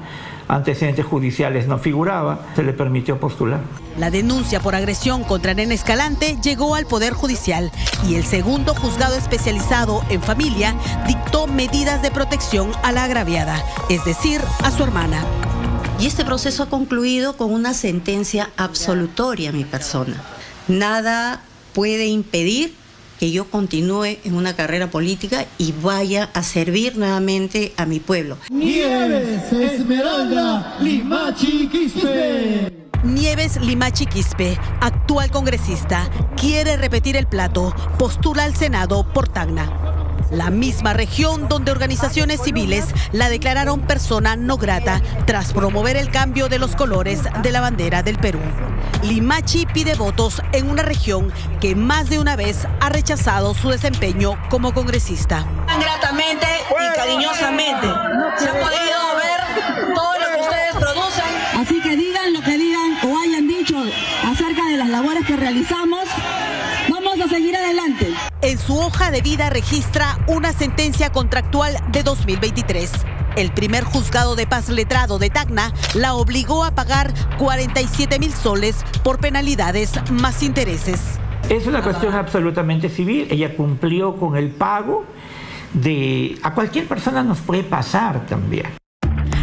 S28: antecedentes judiciales no figuraban. Se le permitió postular.
S14: La denuncia por agresión contra Nena Escalante llegó al Poder Judicial y el segundo juzgado especializado en familia dictó medidas de protección a la agraviada, es decir, a su hermana.
S5: Y este proceso ha concluido con una sentencia absolutoria a mi persona. Nada puede impedir que yo continúe en una carrera política y vaya a servir nuevamente a mi pueblo.
S19: Nieves Esmeralda Limachi Quispe.
S14: Nieves Limachi Quispe, actual congresista, quiere repetir el plato, postula al Senado por Tacna. La misma región donde organizaciones civiles la declararon persona no grata tras promover el cambio de los colores de la bandera del Perú. Limachi pide votos en una región que más de una vez ha rechazado su desempeño como congresista.
S27: Tan gratamente y cariñosamente se ha podido ver todo lo que ustedes producen.
S9: Así que digan lo que digan o hayan dicho acerca de las labores que realizamos, vamos a seguir adelante.
S14: En su hoja de vida registra una sentencia contractual de 2023. El primer juzgado de paz letrado de Tacna la obligó a pagar 47.000 soles por penalidades más intereses.
S28: Es una cuestión absolutamente civil. Ella cumplió con el pago a cualquier persona nos puede pasar también.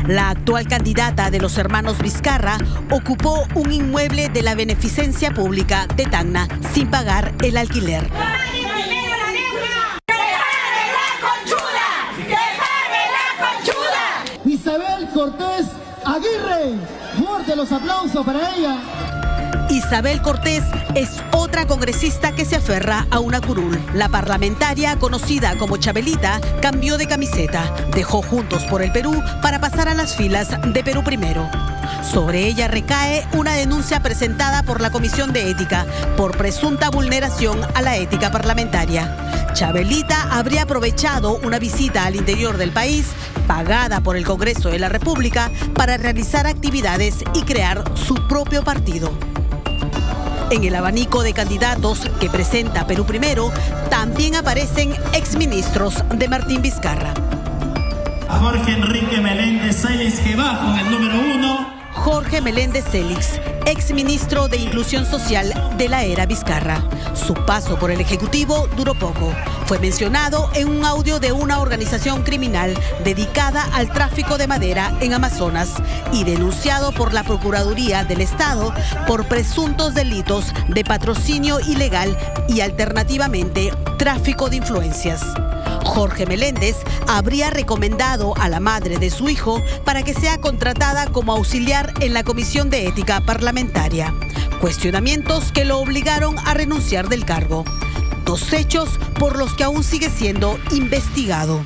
S14: La actual candidata de los hermanos Vizcarra ocupó un inmueble de la beneficencia pública de Tacna sin pagar el alquiler.
S19: Isabel Cortés Aguirre, fuerte los aplausos para ella.
S14: Isabel Cortés es otra congresista que se aferra a una curul. La parlamentaria, conocida como Chabelita, cambió de camiseta, dejó Juntos por el Perú para pasar a las filas de Perú Primero. Sobre ella recae una denuncia presentada por la Comisión de Ética por presunta vulneración a la ética parlamentaria. Chabelita habría aprovechado una visita al interior del país, pagada por el Congreso de la República, para realizar actividades y crear su propio partido. En el abanico de candidatos que presenta Perú Primero, también aparecen exministros de Martín Vizcarra.
S13: Jorge Enrique Meléndez Célix, que va con el número 1.
S14: Jorge Meléndez Célix, exministro de Inclusión Social de la era Vizcarra. Su paso por el Ejecutivo duró poco. Fue mencionado en un audio de una organización criminal dedicada al tráfico de madera en Amazonas y denunciado por la Procuraduría del Estado por presuntos delitos de patrocinio ilegal y alternativamente tráfico de influencias. Jorge Meléndez habría recomendado a la madre de su hijo para que sea contratada como auxiliar en la Comisión de Ética Parlamentaria. Cuestionamientos que lo obligaron a renunciar del cargo. dos hechos por los que aún sigue siendo investigado.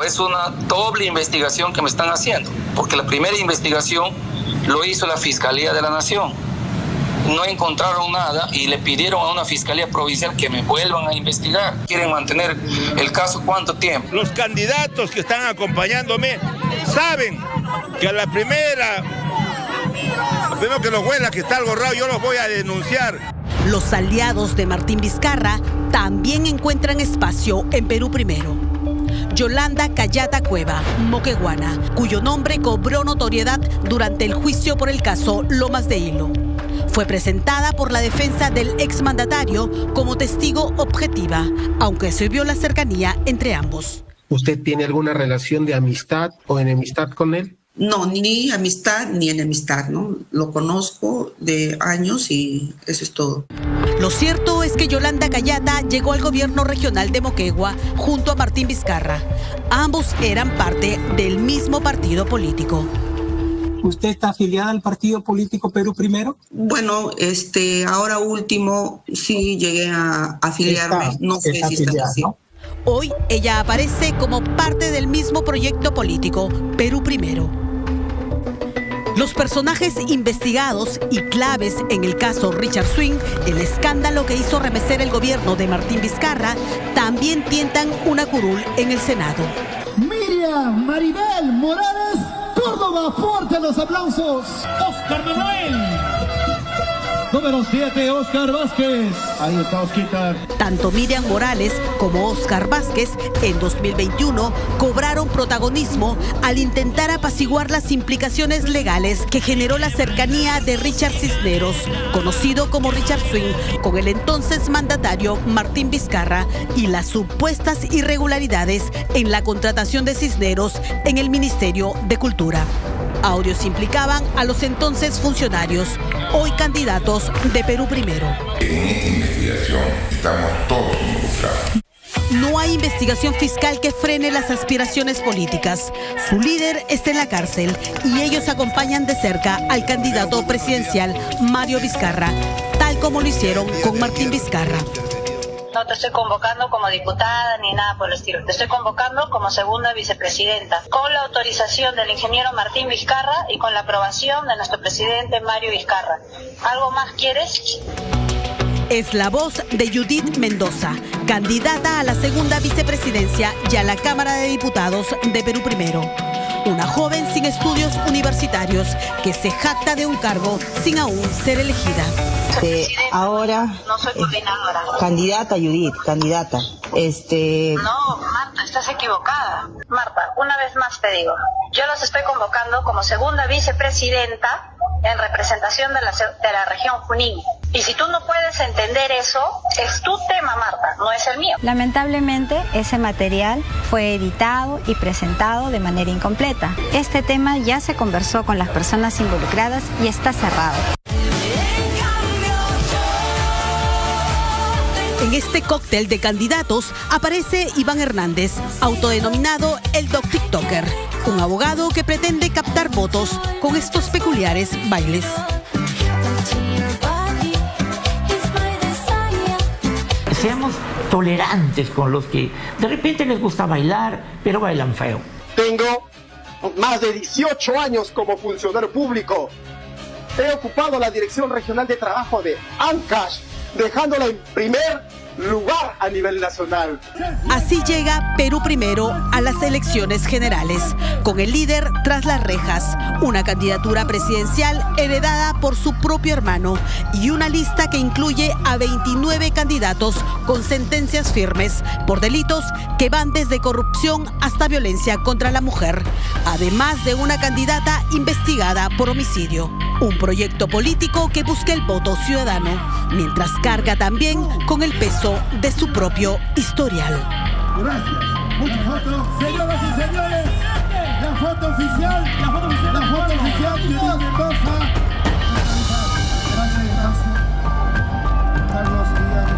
S6: Es una doble investigación que me están haciendo, porque la primera investigación lo hizo la Fiscalía de la Nación. No encontraron nada y le pidieron a una Fiscalía Provincial que me vuelvan a investigar. Quieren mantener el caso ¿cuánto tiempo?
S20: Los candidatos que están acompañándome saben que a la primera que los huela que está algo raro, yo los voy a denunciar.
S14: Los aliados de Martín Vizcarra también encuentran espacio en Perú Primero. Yolanda Cayata Cueva, moqueguana, cuyo nombre cobró notoriedad durante el juicio por el caso Lomas de Hilo. Fue presentada por la defensa del exmandatario como testigo objetiva, aunque se vio la cercanía entre ambos.
S8: ¿Usted tiene alguna relación de amistad o enemistad con él?
S10: No, ni amistad ni enemistad, ¿no? Lo conozco de años y eso es todo.
S14: Lo cierto es que Yolanda Cayata llegó al gobierno regional de Moquegua junto a Martín Vizcarra. Ambos eran parte del mismo partido político.
S11: ¿Usted está afiliada al partido político Perú Primero?
S10: Bueno, ahora último sí llegué a afiliarme. No sé si está así. ¿No?
S14: Hoy ella aparece como parte del mismo proyecto político Perú Primero. Los personajes investigados y claves en el caso Richard Swing, el escándalo que hizo remecer el gobierno de Martín Vizcarra, también tientan una curul en el Senado.
S19: Miriam Maribel Morales Córdoba, fuerte los aplausos.
S13: Oscar Manuel.
S19: Número 7, Oscar Vázquez. Ahí está Oscar.
S14: Tanto Miriam Morales como Oscar Vázquez en 2021 cobraron protagonismo al intentar apaciguar las implicaciones legales que generó la cercanía de Richard Cisneros, conocido como Richard Swing, con el entonces mandatario Martín Vizcarra y las supuestas irregularidades en la contratación de Cisneros en el Ministerio de Cultura. Audios implicaban a los entonces funcionarios, hoy candidatos de Perú Primero.
S17: En esta investigación estamos todos involucrados.
S14: No hay investigación fiscal que frene las aspiraciones políticas. Su líder está en la cárcel y ellos acompañan de cerca al candidato presidencial Mario Vizcarra, tal como lo hicieron con Martín Vizcarra.
S24: No te estoy convocando como diputada ni nada por el estilo. Te estoy convocando como segunda vicepresidenta, con la autorización del ingeniero Martín Vizcarra y con la aprobación de nuestro presidente Mario Vizcarra. ¿Algo más quieres?
S14: Es la voz de Judith Mendoza, candidata a la segunda vicepresidencia y a la Cámara de Diputados de Perú Primero. Una joven sin estudios universitarios que se jacta de un cargo sin aún ser elegida.
S24: Ahora, no soy coordinadora.
S25: Candidata, Judith, candidata.
S24: No, Marta, estás equivocada. Marta, una vez más te digo, yo los estoy convocando como segunda vicepresidenta en representación de la región Junín. Y si tú no puedes entender eso, es tu tema, Marta, no es el mío.
S26: Lamentablemente, ese material fue editado y presentado de manera incompleta. Este tema ya se conversó con las personas involucradas y está cerrado.
S14: En este cóctel de candidatos aparece Iván Hernández, autodenominado el Doc TikToker, un abogado que pretende captar votos con estos peculiares bailes.
S28: Seamos tolerantes con los que de repente les gusta bailar, pero bailan feo.
S29: Tengo más de 18 años como funcionario público. He ocupado la Dirección Regional de Trabajo de Ancash, dejándola en primer lugar a nivel nacional.
S14: Así llega Perú Primero a las elecciones generales, con el líder tras las rejas, una candidatura presidencial heredada por su propio hermano y una lista que incluye a 29 candidatos con sentencias firmes por delitos que van desde corrupción hasta violencia contra la mujer, además de una candidata investigada por homicidio. Un proyecto político que busca el voto ciudadano, mientras carga también con el peso de su propio historial.
S19: Gracias. Muchas fotos. Señoras y señores, la foto oficial. La foto oficial. La foto oficial. Judith Mendoza. Gracias. Carlos Díaz.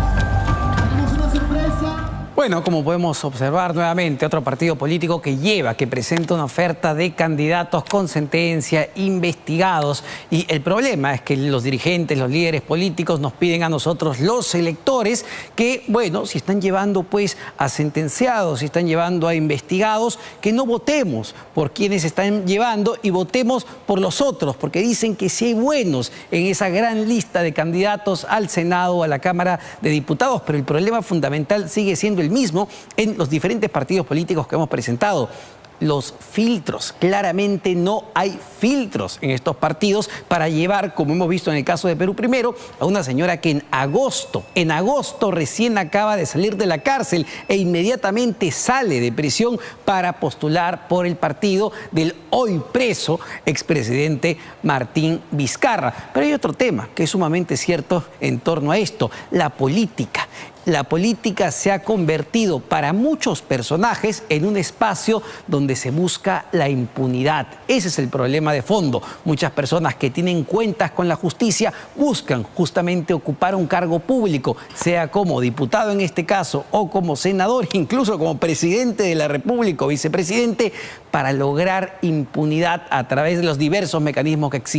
S19: Tenemos una sorpresa
S1: Bueno, como podemos observar nuevamente, otro partido político que presenta una oferta de candidatos con sentencia, investigados. Y el problema es que los dirigentes, los líderes políticos nos piden a nosotros, los electores, que, bueno, si están llevando pues a sentenciados, si están llevando a investigados, que no votemos por quienes están llevando y votemos por los otros, porque dicen que sí hay buenos en esa gran lista de candidatos al Senado o a la Cámara de Diputados, pero el problema fundamental sigue siendo el mismo en los diferentes partidos políticos que hemos presentado. Los filtros, claramente no hay filtros en estos partidos para llevar, como hemos visto en el caso de Perú Primero, a una señora que en agosto recién acaba de salir de la cárcel e inmediatamente sale de prisión para postular por el partido del hoy preso expresidente Martín Vizcarra. Pero hay otro tema que es sumamente cierto en torno a esto, la política. La política se ha convertido para muchos personajes en un espacio donde se busca la impunidad. Ese es el problema de fondo. Muchas personas que tienen cuentas con la justicia buscan justamente ocupar un cargo público, sea como diputado en este caso o como senador, incluso como presidente de la República o vicepresidente, para lograr impunidad a través de los diversos mecanismos que existen.